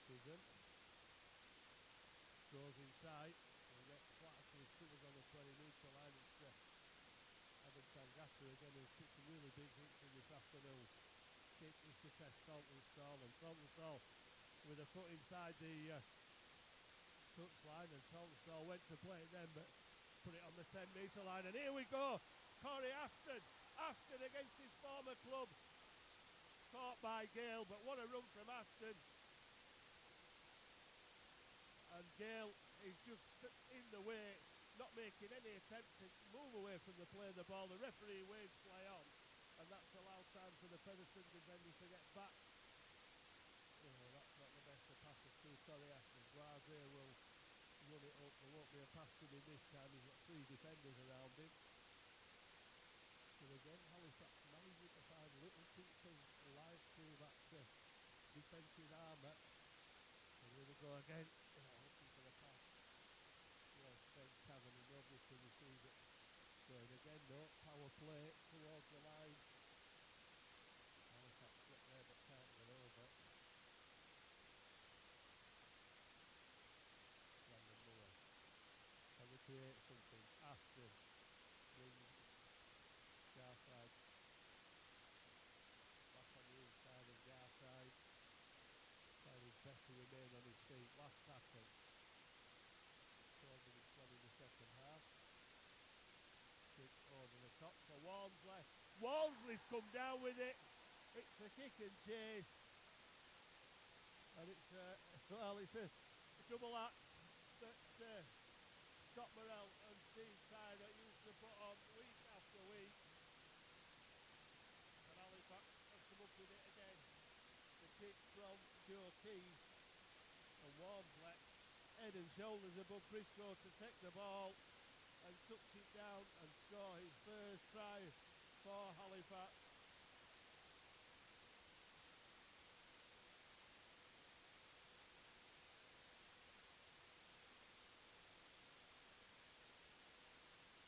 Chisholm goes inside and gets flat to his covers on the 20-metre line. It's Adam Tangata again, who's took some really big hits in this afternoon. Kick is to test Saltonstall, and Saltonstall with a foot inside the touchline, and Saltonstall went to play it then, but put it on the 10-metre line, and here we go. Corey Aston against his former club, caught by Gale, but what a run from Aston. And Gale is just in the way, not making any attempt to move away from the play of the ball. The referee waves play on, and that's allowed time for the Featherstone defenders to get back. Oh, that's not the best of passes to Corey Aston. Guaze will run it up. There won't be a pass coming this time. He's got 3 defenders around him. But again, Halifax managing to find little chinks of light through that defensive armour. And here we go again. Looking for the pass. Well, Ben Cavan, and nobody to receive it. Going again, no power play towards the line. Halifax get there but can't get over. Brandon Moore. Can they create something? Aston brings Garside back on the inside, and Garside trying his best to remain on his feet. Last tackle. 12 minutes gone in the second half. Kick over the top for Walmsley. Walmsley's come down with it. It's a kick and chase. And it's a double act that Scott Morrell and Steve Tyler used to put on week after week. And Halifax have come up with it again. The kick from Joe Keys. And Walmsley, head and shoulders above Briscoe to take the ball and tucks it down and score his first try for Halifax.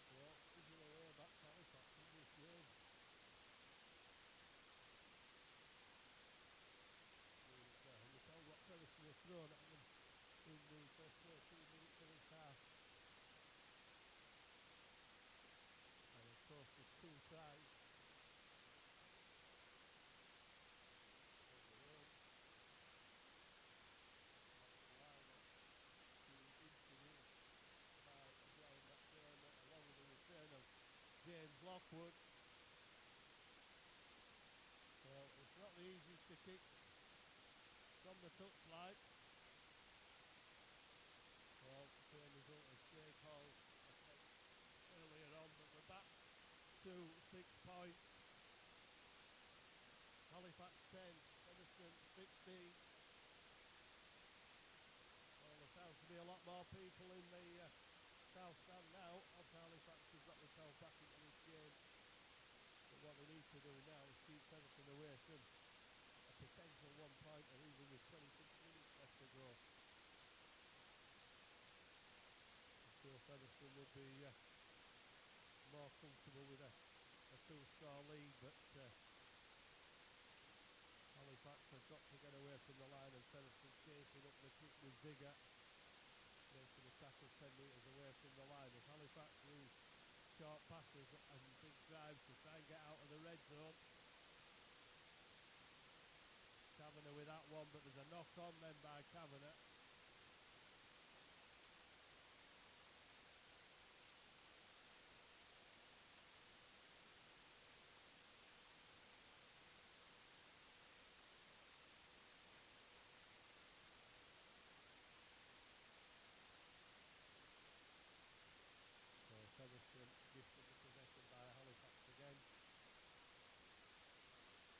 Well, pushing away back to Halifax in this game. And you tell what Featherstone have thrown at them in the first 13 minutes of this half. And of course there's 2 tries of their own. That's the lineup being introduced by Brian McDermott, along with the return of James Lockwood. Well, it's not the easiest to kick from the touchline. Well, same result as Shay Hall's attempt earlier on, but we're back to 6 points. Halifax 10, Featherstone 16. Well, there sounds to be a lot more people in the south stand now. After Halifax has got themselves back into this game. But what they need to do now is keep Featherstone away from a potential 1-pointer, even with 26 minutes left to go. I'm sure Featherstone would be more comfortable with a 2-score lead, but Halifax have got to get away from the line, and Featherstone chasing up the kick with vigour, making a tackle 10 metres away from the line as Halifax use short passes and big drives to try and get out of the red zone. Kavanagh with that one, but there's a knock on then by Kavanagh. So Featherstone gifted the possession by Halifax again.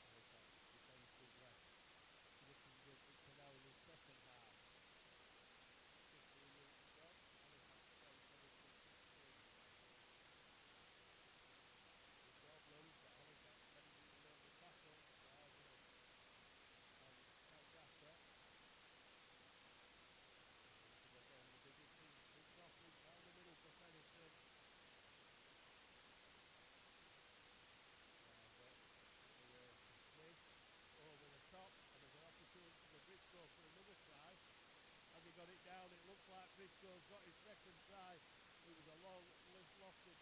Halifax defensively looking good up to now in this second half.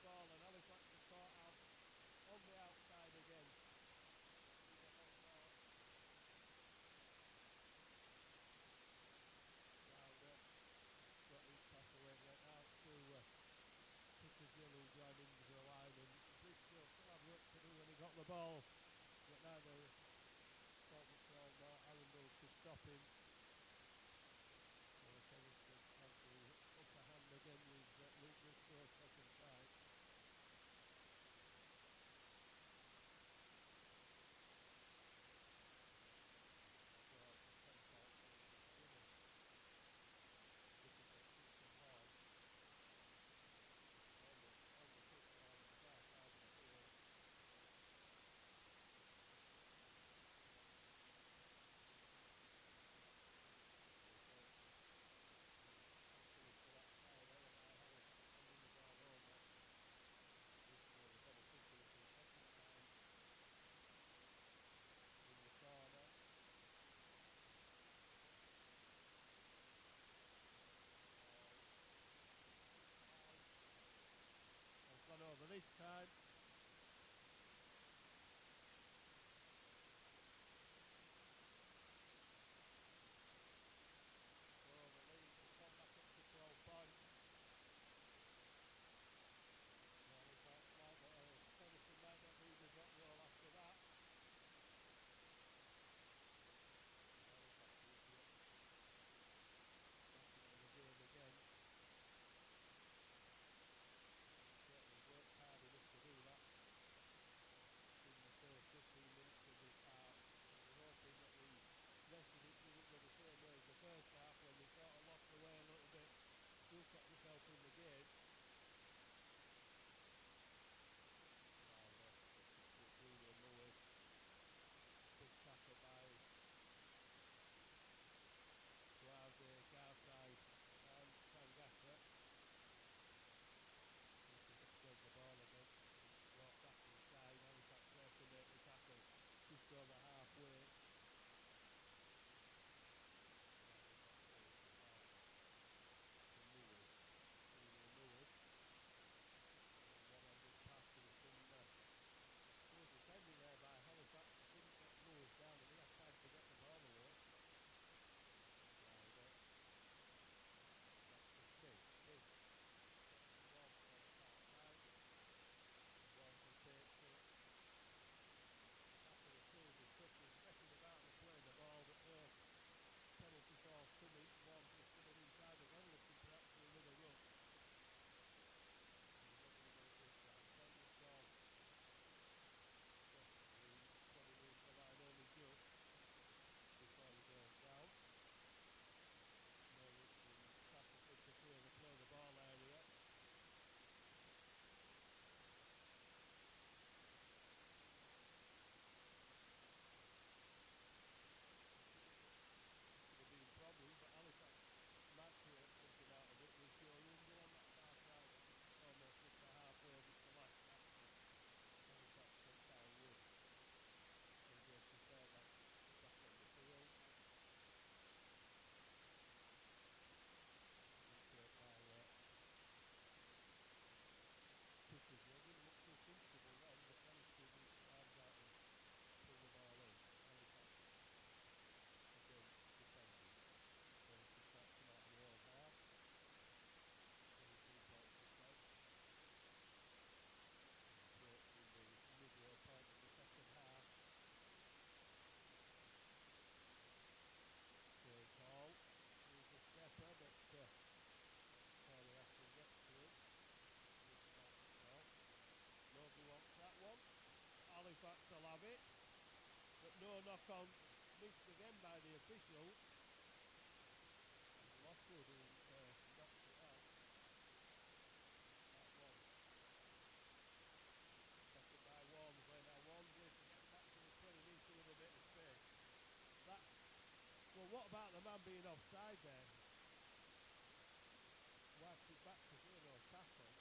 ball, and Halifax are caught out on the outside again. With a long ball. Crowder got his pass away, it went out to Pickersgill, who joined into the line, and Bridgefield still had work to do when he got the ball, but neither Paul McCraw nor Arundel could stop him. So Featherstone have the upper hand again with Luke Bridgefield second time. Ball sent out to Skinner. Looking for Kitchen Hall. On the pitch on the far side of the field. Specialist for that side, headed by Halifax, sending the ball over. Bridgefield the beneficiary for the second time. In the corner. Ball high. Has gone over this time. So the lead has gone back up to 12 points. Halifax might not, Featherstone might not need a drop goal after that. Halifax will be back into the game again. Certainly worked hard enough to do that in the first 15 minutes of this half. And we're hoping that the rest of it doesn't go the same way as the first half, when they sort of lost their way a little bit, still kept themselves in the game. Crowder gets it to Julian Lewis. Big tackle by Guardi, Garside and Tangata. Looking to spread the ball again. It's brought back inside. Halifax there to make the tackle just over halfway. Crowder got hold to Harper. To Lewis. Julian Lewis. One-handed pass. There was some poor defending there by Halifax. Couldn't get Lewis down, and he had time to get the ball away. Crowder. Back to Smith. Smith gets to Walmsley on the far side. Walmsley takes it. After the Silvers touches, messing about and playing the ball, but no penalty falls coming. Walmsley's coming inside again, looking perhaps for another ruck. But he's not going to get it this time. Plenty of goal. Cross the 20-metre line only just before he goes down. Norwich in tactically to clear the play the ball area. Could have been problems, but Halifax might create something out of it with Joe Rundle on that far side, almost up to halfway of it's the last tackle. Halifax sent down Wood. Then goes to Fairbanks back on the field. Intake by Pickersgill. Didn't look too comfortable then, but managed to reach his arms out and pull the ball in. Halifax again defending. Ready to start come out of the old half. 22 points ahead. Approaching the midway point of the second half. Craig Hall needs a stepper, but Corey Ashton gets to him with Paul McCraw. Nobody wants that one. Halifax will have it, but no knock on missed again by the official. It was Lockwood who knocked it out. That one. Contested by Walmsley. Now Walmsley to get back to the 20 needs a little bit of space. That's, well, what about the man being offside there? Wiped it back to say no tackle.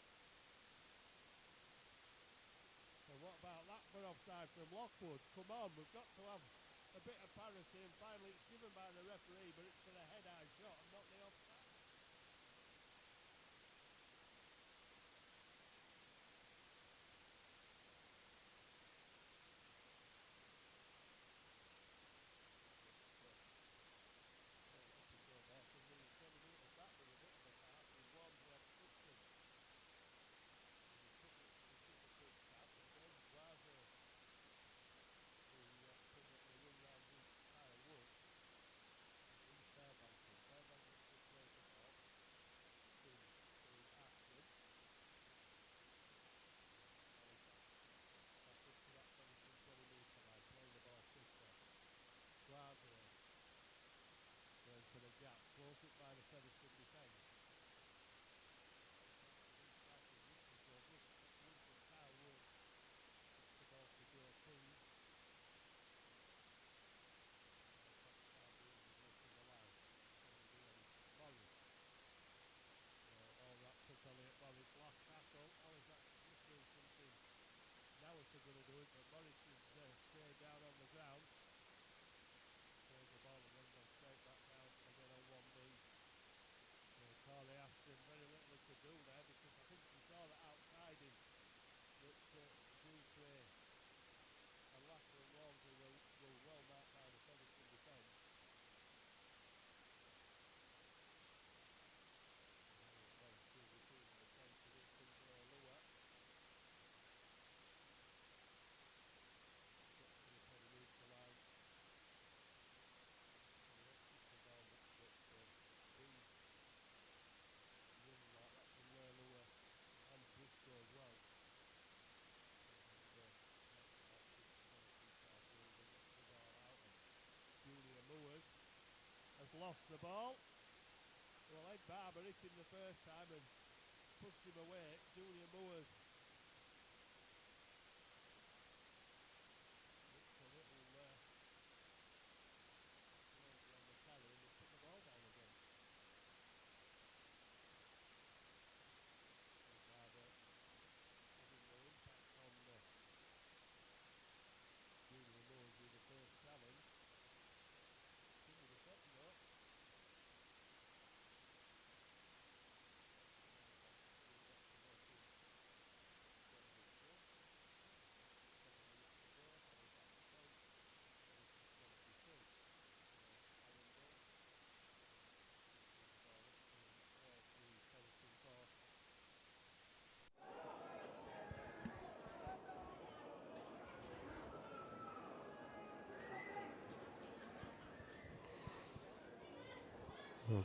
And what about that for offside from Lockwood? Come on, we've got to have a bit of parity, and finally it's given by the referee, but it's for the head-eye shot and not the offside. down on the ground. Plays the ball and then goes straight back down again on 1B. Corley Aston, very little he could do there because I think he saw that outside him that Dewsbury and Lachlan Walmsley were well marked by the Featherstone defence. Well, still receiving the defence, and here comes Lua. Gets to the perimeter line. It's the ball that being run like that from Lua and Briscoe as well. Junior Moores has lost the ball. Well, Ed Barber hit him the first time and pushed him away. Junior Moores looks a little lazy on the carry, and they put the ball down again. Ed Barber having no impact on Junior Moores with the first challenge. With the second though.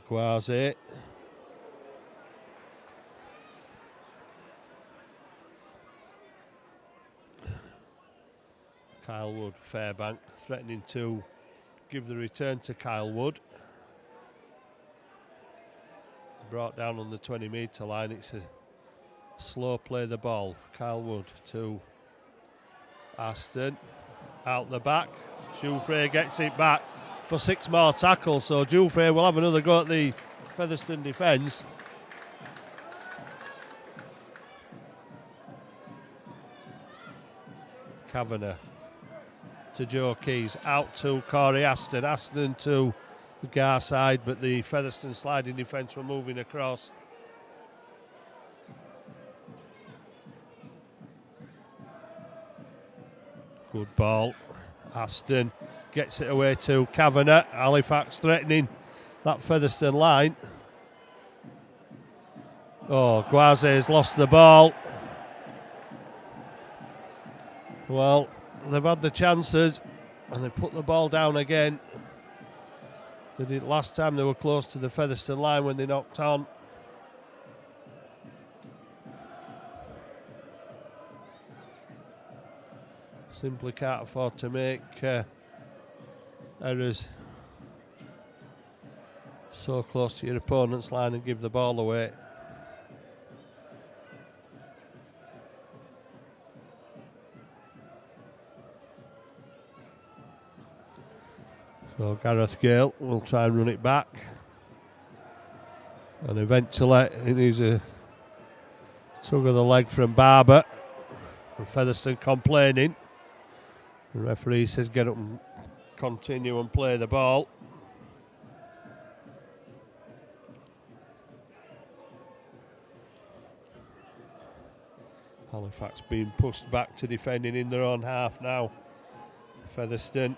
Quasi. Kyle Wood, Fairbank, threatening to give the return to Kyle Wood. Brought down on the 20-metre line. It's a slow play the ball. Kyle Wood to Aston. Out the back. Jouffre gets it back for 6 more tackles. So Jouffre will have another go at the Featherstone defence. Kavanagh to Joe Keys. Out to Corey Aston. Aston to the Gar side, but the Featherstone sliding defence were moving across. Good ball. Aston gets it away to Kavanagh. Halifax threatening that Featherstone line. Oh, Guaze's lost the ball. Well, they've had the chances and they put the ball down again. They did last time. They were close to the Featherstone line when they knocked on. Simply can't afford to make errors so close to your opponent's line and give the ball away. So Gareth Gale will try and run it back. And eventually it is a tug of the leg from Barber. And Featherstone complaining. The referee says get up and continue and play the ball. Halifax being pushed back to defending in their own half now. Featherstone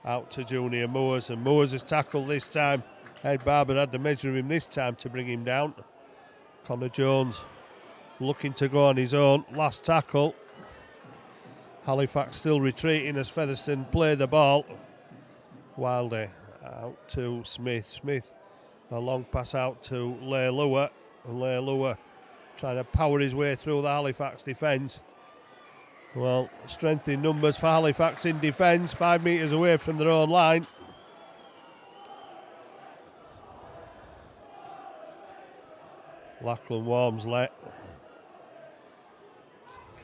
out to Junior Moores, and Moores has tackled this time. Ed Barber had to measure him this time to bring him down. Connor Jones looking to go on his own. Last tackle. Halifax still retreating as Featherstone play the ball. Wilder out to Smith. Smith, a long pass out to Lua. And Lua trying to power his way through the Halifax defence. Well, strength in numbers for Halifax in defence, 5 metres away from their own line. Lachlan Walmsley.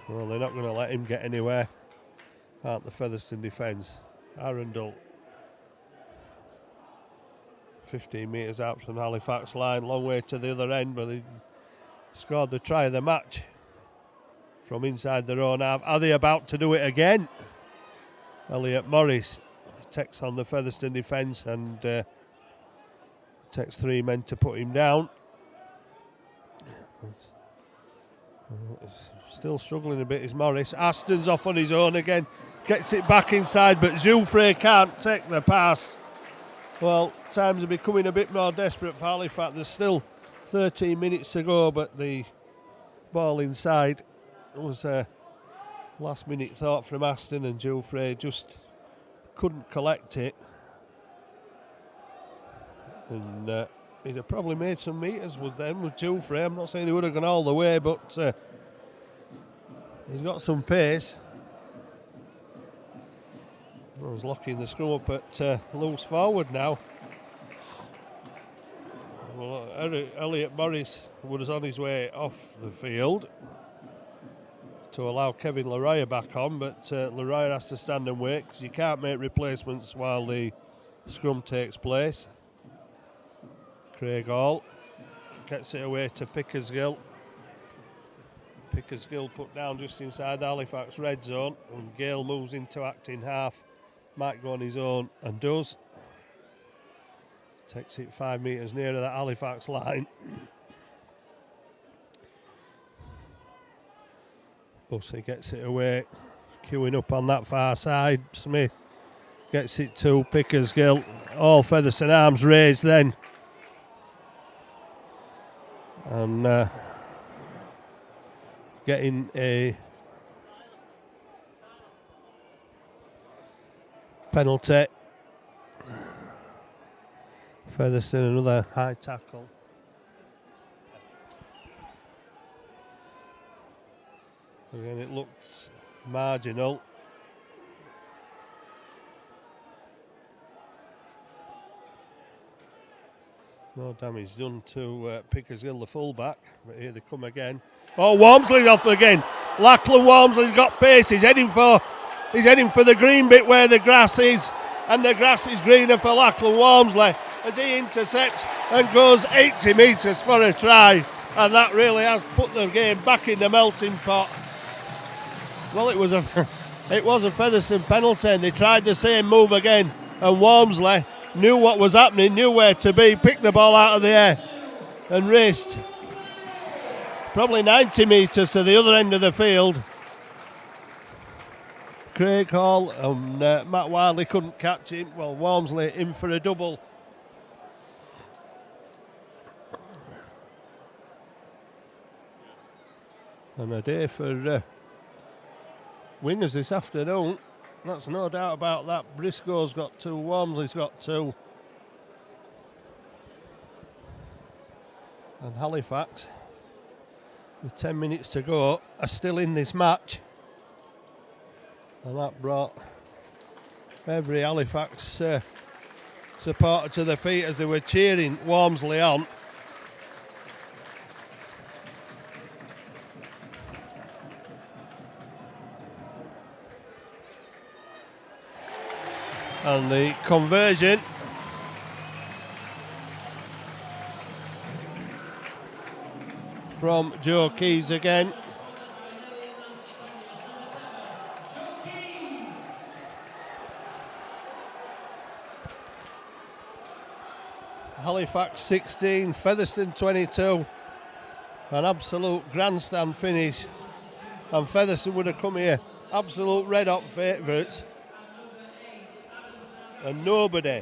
Well, they're not going to let him get anywhere, aren't the Featherstone defence? Arundel, 15 metres out from the Halifax line, long way to the other end, but they scored the try of the match from inside their own half. Are they about to do it again? Elliot Morris takes on the Featherstone defence and takes 3 men to put him down. Still struggling a bit is Morris. Aston's off on his own again. Gets it back inside, but Jouffre can't take the pass. Well, times are becoming a bit more desperate for Halifax. There's still 13 minutes to go, but the ball inside was a last-minute thought from Aston, and Jouffre just couldn't collect it. And he'd have probably made some metres with Jouffre. I'm not saying he would have gone all the way, but he's got some pace. I was locking the scrum up at loose forward now. Well, Elliot Morris was on his way off the field to allow Kevin Leroyer back on, but Leroyer has to stand and wait because you can't make replacements while the scrum takes place. Craig Hall gets it away to Pickersgill. Pickersgill put down just inside the Halifax red zone, and Gale moves into acting half. Might go on his own and does. Takes it 5 metres nearer that Halifax line. Bussey gets it away, queuing up on that far side. Smith gets it to Pickersgill. All Featherstone arms raised then. And getting a penalty. Featherstone, another high tackle. Again, it looked marginal. No damage done to Pickersgill, the fullback, but here they come again. Oh, Walmsley's off again. Lachlan Walmsley's got pace. He's heading for the green bit where the grass is, and the grass is greener for Lachlan Walmsley as he intercepts and goes 80 metres for a try, and that really has put the game back in the melting pot. Well, it was a Featherstone penalty, and they tried the same move again, and Walmsley knew what was happening, knew where to be, picked the ball out of the air and raced probably 90 metres to the other end of the field. Craig Hall and Matt Wiley couldn't catch him. Well, Walmsley in for a double. And a day for wingers this afternoon. That's no doubt about that. Briscoe's got 2, Walmsley's got 2. And Halifax, with 10 minutes to go, are still in this match. And that brought every Halifax supporter to their feet as they were cheering Walmsley on. And the conversion from Joe Keys again. Halifax 16, Featherstone 22. An absolute grandstand finish. And Featherstone would have come here absolute red hot favourites. And nobody,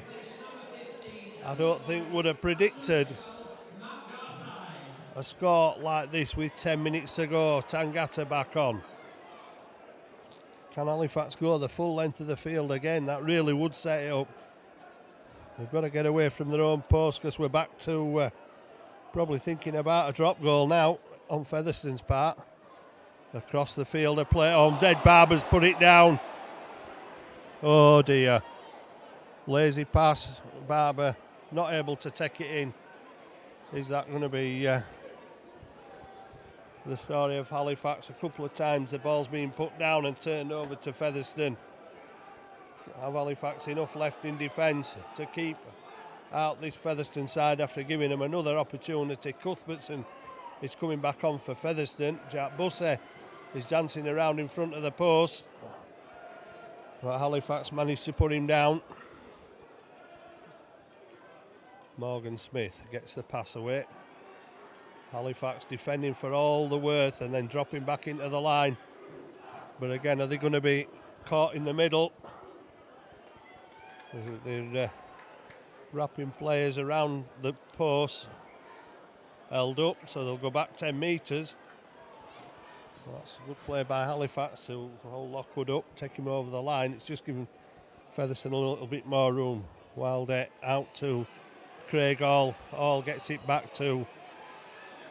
I don't think, would have predicted a score like this with 10 minutes to go. Tangata back on. Can Halifax go the full length of the field again? That really would set it up. They've got to get away from their own post because we're back to probably thinking about a drop goal now on Featherstone's part. Across the field, a play on. Dead Barber's put it down. Oh dear. Lazy pass, Barber not able to take it in. Is that going to be the story of Halifax? A couple of times the ball's been put down and turned over to Featherstone. Have Halifax enough left in defence to keep out this Featherstone side after giving them another opportunity? Cuthbertson is coming back on for Featherstone. Jack Bussey is dancing around in front of the post. But Halifax managed to put him down. Morgan Smith gets the pass away. Halifax defending for all the worth and then dropping back into the line. But again, are they going to be caught in the middle? They're wrapping players around the post, held up, so they'll go back 10 metres. Well, that's a good play by Halifax to hold Lockwood up, take him over the line. It's just giving Featherstone a little bit more room. Wilder out to Craig Hall. Hall gets it back to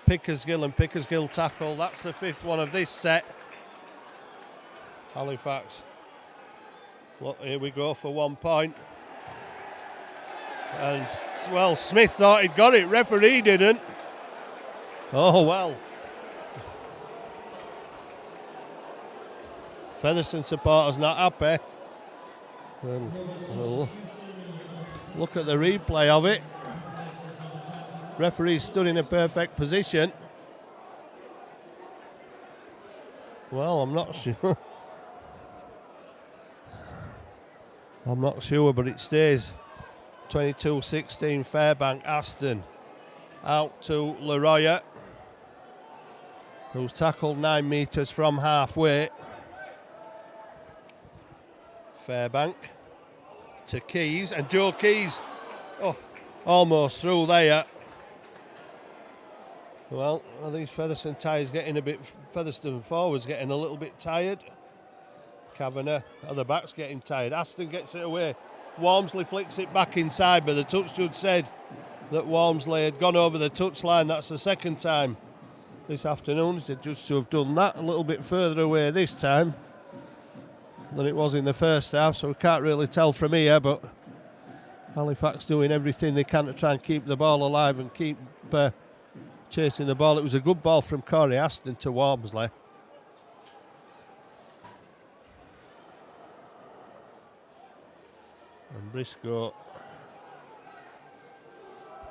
Pickersgill, and Pickersgill tackle. That's the 5th one of this set. Halifax. Look, here we go for 1 point. And, well, Smith thought he'd got it. Referee didn't. Oh, well. Featherstone supporters not happy. And we'll look at the replay of it. Referee stood in a perfect position. Well, I'm not sure. I'm not sure, but it stays 22-16 Fairbank. Aston out to Leroya, who's tackled 9 metres from halfway. Fairbank to Keys, and Joe Keys, almost through there. Well, I think Featherstone ties getting a bit, Featherstone forwards getting a little bit tired. Kavanagh at the back's getting tired. Aston gets it away. Walmsley flicks it back inside, but the touch judge said that Walmsley had gone over the touchline. That's the second time this afternoon. They judged to have done that a little bit further away this time than it was in the first half, so we can't really tell from here, but Halifax doing everything they can to try and keep the ball alive and keep chasing the ball. It was a good ball from Corey Aston to Walmsley. And Briscoe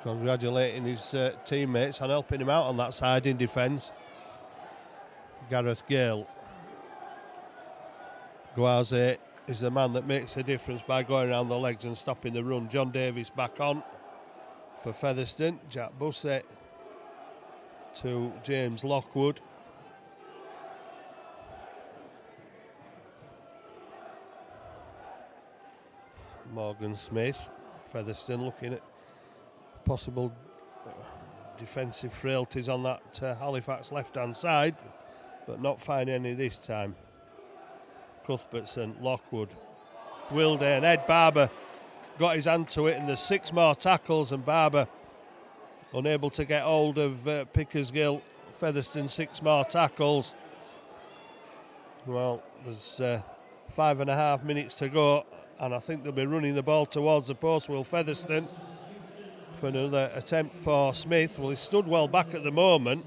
congratulating his teammates and helping him out on that side in defence. Gareth Gale. Guaze is the man that makes a difference by going around the legs and stopping the run. John Davis back on for Featherstone. Jack Bussett to James Lockwood. Morgan Smith. Featherstone looking at possible defensive frailties on that Halifax left-hand side, but not finding any this time. Cuthbertson, Lockwood, Wilder, and Ed Barber got his hand to it, and there's 6 more tackles, and Barber unable to get hold of Pickersgill. Featherstone 6 more tackles. Well, there's 5.5 minutes to go, and I think they'll be running the ball towards the post, will Featherstone, for another attempt for Smith. Well, he stood well back at the moment,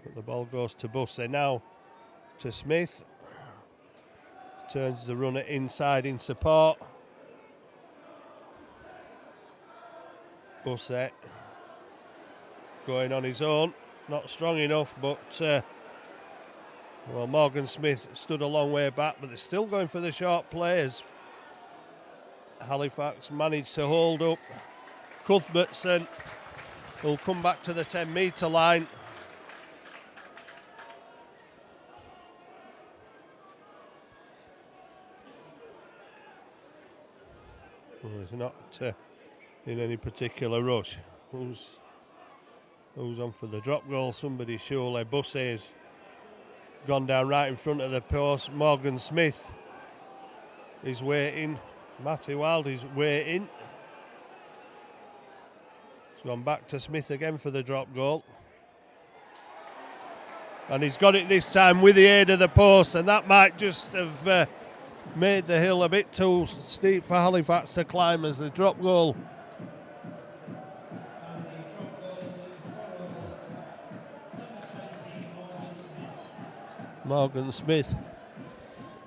but the ball goes to Bussey now. To Smith, turns the runner inside in support. Bussett going on his own, not strong enough, but well, Morgan Smith stood a long way back, but they're still going for the short players. Halifax managed to hold up. Cuthbertson will come back to the 10-metre line. Well, he's not in any particular rush. Who's on for the drop goal? Somebody surely. Bussey's gone down right in front of the post. Morgan Smith is waiting. Matty Wild is waiting. It's gone back to Smith again for the drop goal. And he's got it this time with the aid of the post, and that might just have made the hill a bit too steep for Halifax to climb as the drop goal. Morgan Smith.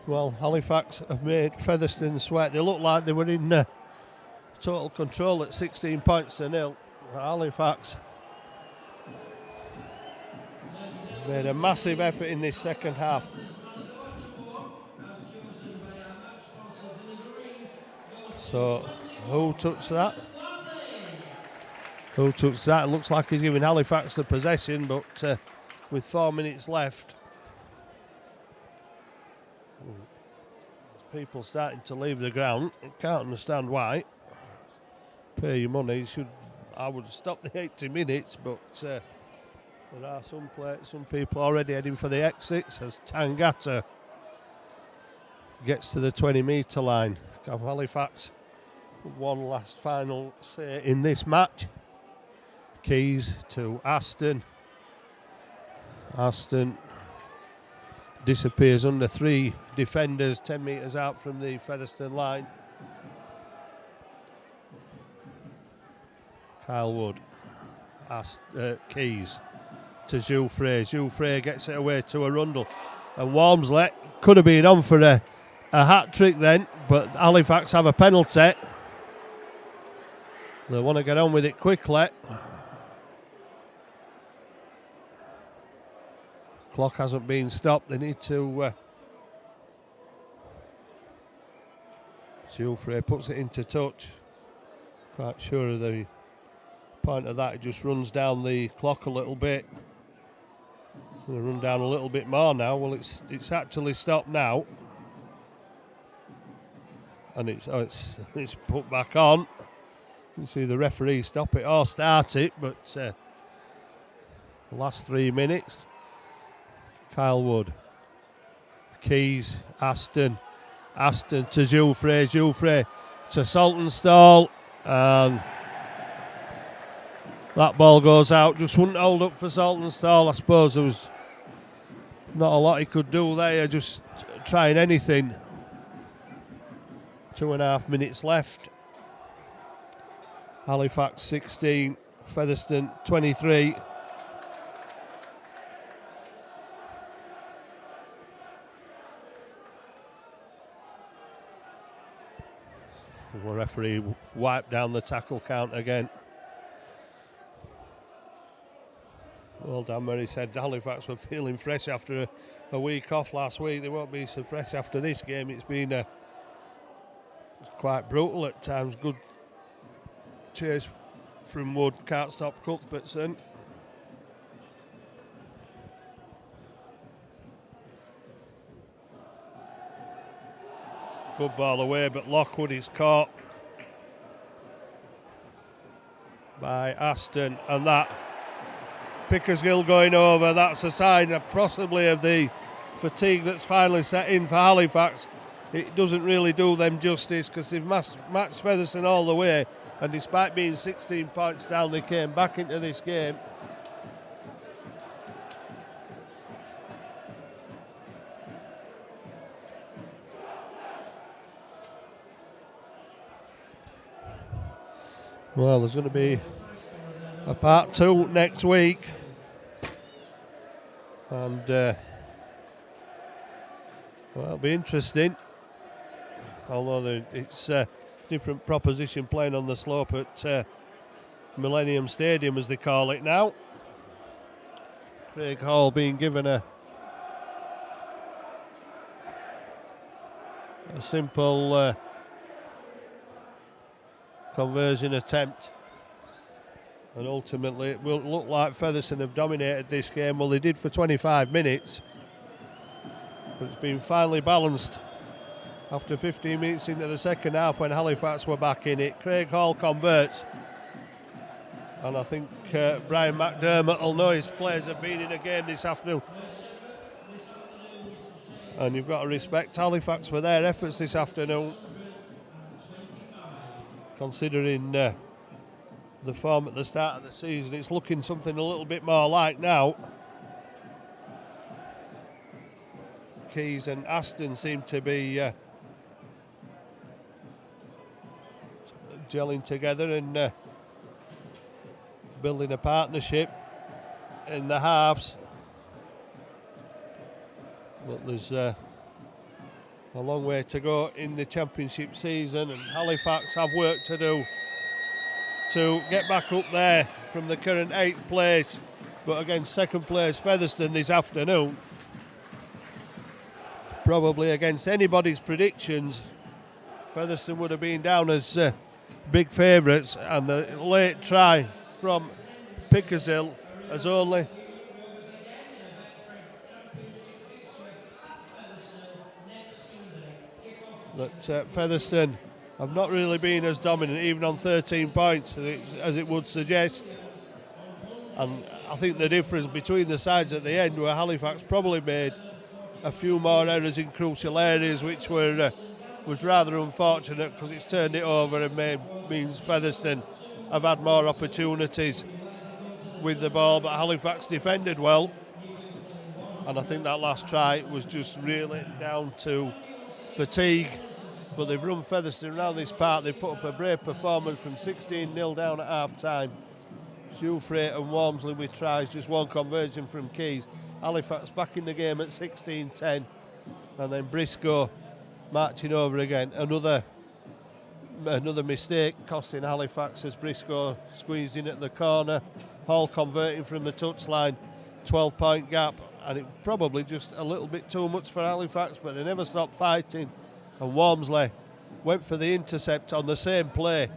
Well, Halifax have made Featherstone sweat. They look like they were in total control at 16 points to 0. Halifax made a massive effort in this second half. So, who touched that? Who touched that? It looks like he's giving Halifax the possession, but with 4 minutes left, people starting to leave the ground. I can't understand why. Pay your money. I would stop the 80 minutes, but there are some people already heading for the exits as Tangata gets to the 20-metre line. Halifax one last final say in this match. Keys to Aston. Aston disappears under 3 defenders 10 metres out from the Featherstone line. Kyle Wood. Keys to Jouffre. Jouffre gets it away to Arundel. And Walmsley could have been on for a hat-trick then, but Halifax have a penalty. They want to get on with it quickly. Clock hasn't been stopped. They need to... Jouffre puts it into touch. Quite sure of the point of that. It just runs down the clock a little bit. Going to run down a little bit more now. Well, it's actually stopped now. And it's put back on. You can see the referee stop it or start it, but the last 3 minutes. Kyle Wood. Keys, Aston to Jouffre to Saltonstall, and that ball goes out. Just wouldn't hold up for Saltonstall. I suppose there was not a lot he could do there, just trying anything. 2.5 minutes left. Halifax 16, Featherstone 23. The referee wiped down the tackle count again. Well, Dan Murray said Halifax were feeling fresh after a week off last week. They won't be so fresh after this game. It's been quite brutal at times. Good chase from Wood, can't stop Cuthbertson. Good ball away, but Lockwood is caught by Aston, and that Pickersgill going over, that's a sign of possibly of the fatigue that's finally set in for Halifax. It doesn't really do them justice because they've matched Featherstone all the way, and despite being 16 points down, they came back into this game. Well, there's going to be a part 2 next week, and well, it'll be interesting. Although it's a different proposition playing on the slope at Millennium Stadium, as they call it now. Craig Hall being given a simple conversion attempt, and ultimately it will look like Featherstone have dominated this game. Well, they did for 25 minutes, but it's been finally balanced after 15 minutes into the second half when Halifax were back in it. Craig Hall converts, and I think Brian McDermott will know his players have been in a game this afternoon, and you've got to respect Halifax for their efforts this afternoon, considering the form at the start of the season. It's looking something a little bit more like now. Keys and Aston seem to be gelling together and building a partnership in the halves. But there's a long way to go in the championship season, and Halifax have work to do to get back up there from the current 8th place, but against second place Featherstone this afternoon. Probably against anybody's predictions, Featherstone would have been down as big favourites, and the late try from Pickersgill has only that Featherstone have not really been as dominant, even on 13 points, as it would suggest. And I think the difference between the sides at the end, where Halifax probably made a few more errors in crucial areas, which was rather unfortunate because it's turned it over and means Featherstone have had more opportunities with the ball, but Halifax defended well. And I think that last try was just really down to fatigue. But they've run Featherstone around this part. They've put up a brave performance from 16-0 down at half-time. Jufrey and Walmsley with tries, just one conversion from Keys. Halifax back in the game at 16-10. And then Briscoe marching over again. Another mistake costing Halifax as Briscoe squeezed in at the corner. Hall converting from the touchline. 12-point gap. And it probably just a little bit too much for Halifax, but they never stopped fighting. And Walmsley went for the intercept on the same play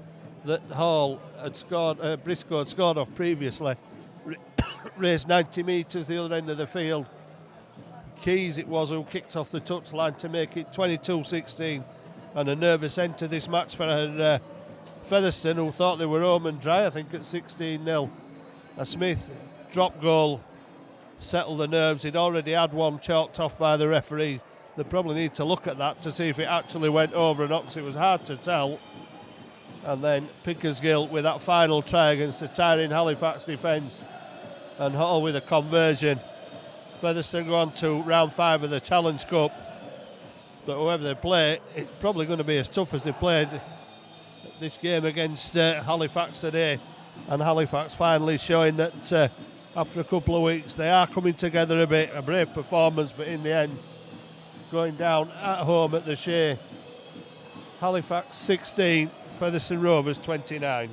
that Hall had scored, Briscoe had scored off previously. Raised 90 metres the other end of the field. Keys it was who kicked off the touchline to make it 22-16. And a nervous end to this match for Featherstone, who thought they were home and dry, I think, at 16-0. A Smith drop goal settled the nerves. He'd already had one chalked off by the referee. They probably need to look at that to see if it actually went over or not, because it was hard to tell. And then Pickersgill with that final try against the tiring Halifax defence, and Hall with a conversion. Featherstone go on to round 5 of the Challenge Cup, but whoever they play, it's probably going to be as tough as they played this game against Halifax today. And Halifax finally showing that after a couple of weeks they are coming together a bit. A brave performance, but in the end going down at home at the Shay. Halifax 16, Featherstone Rovers 29.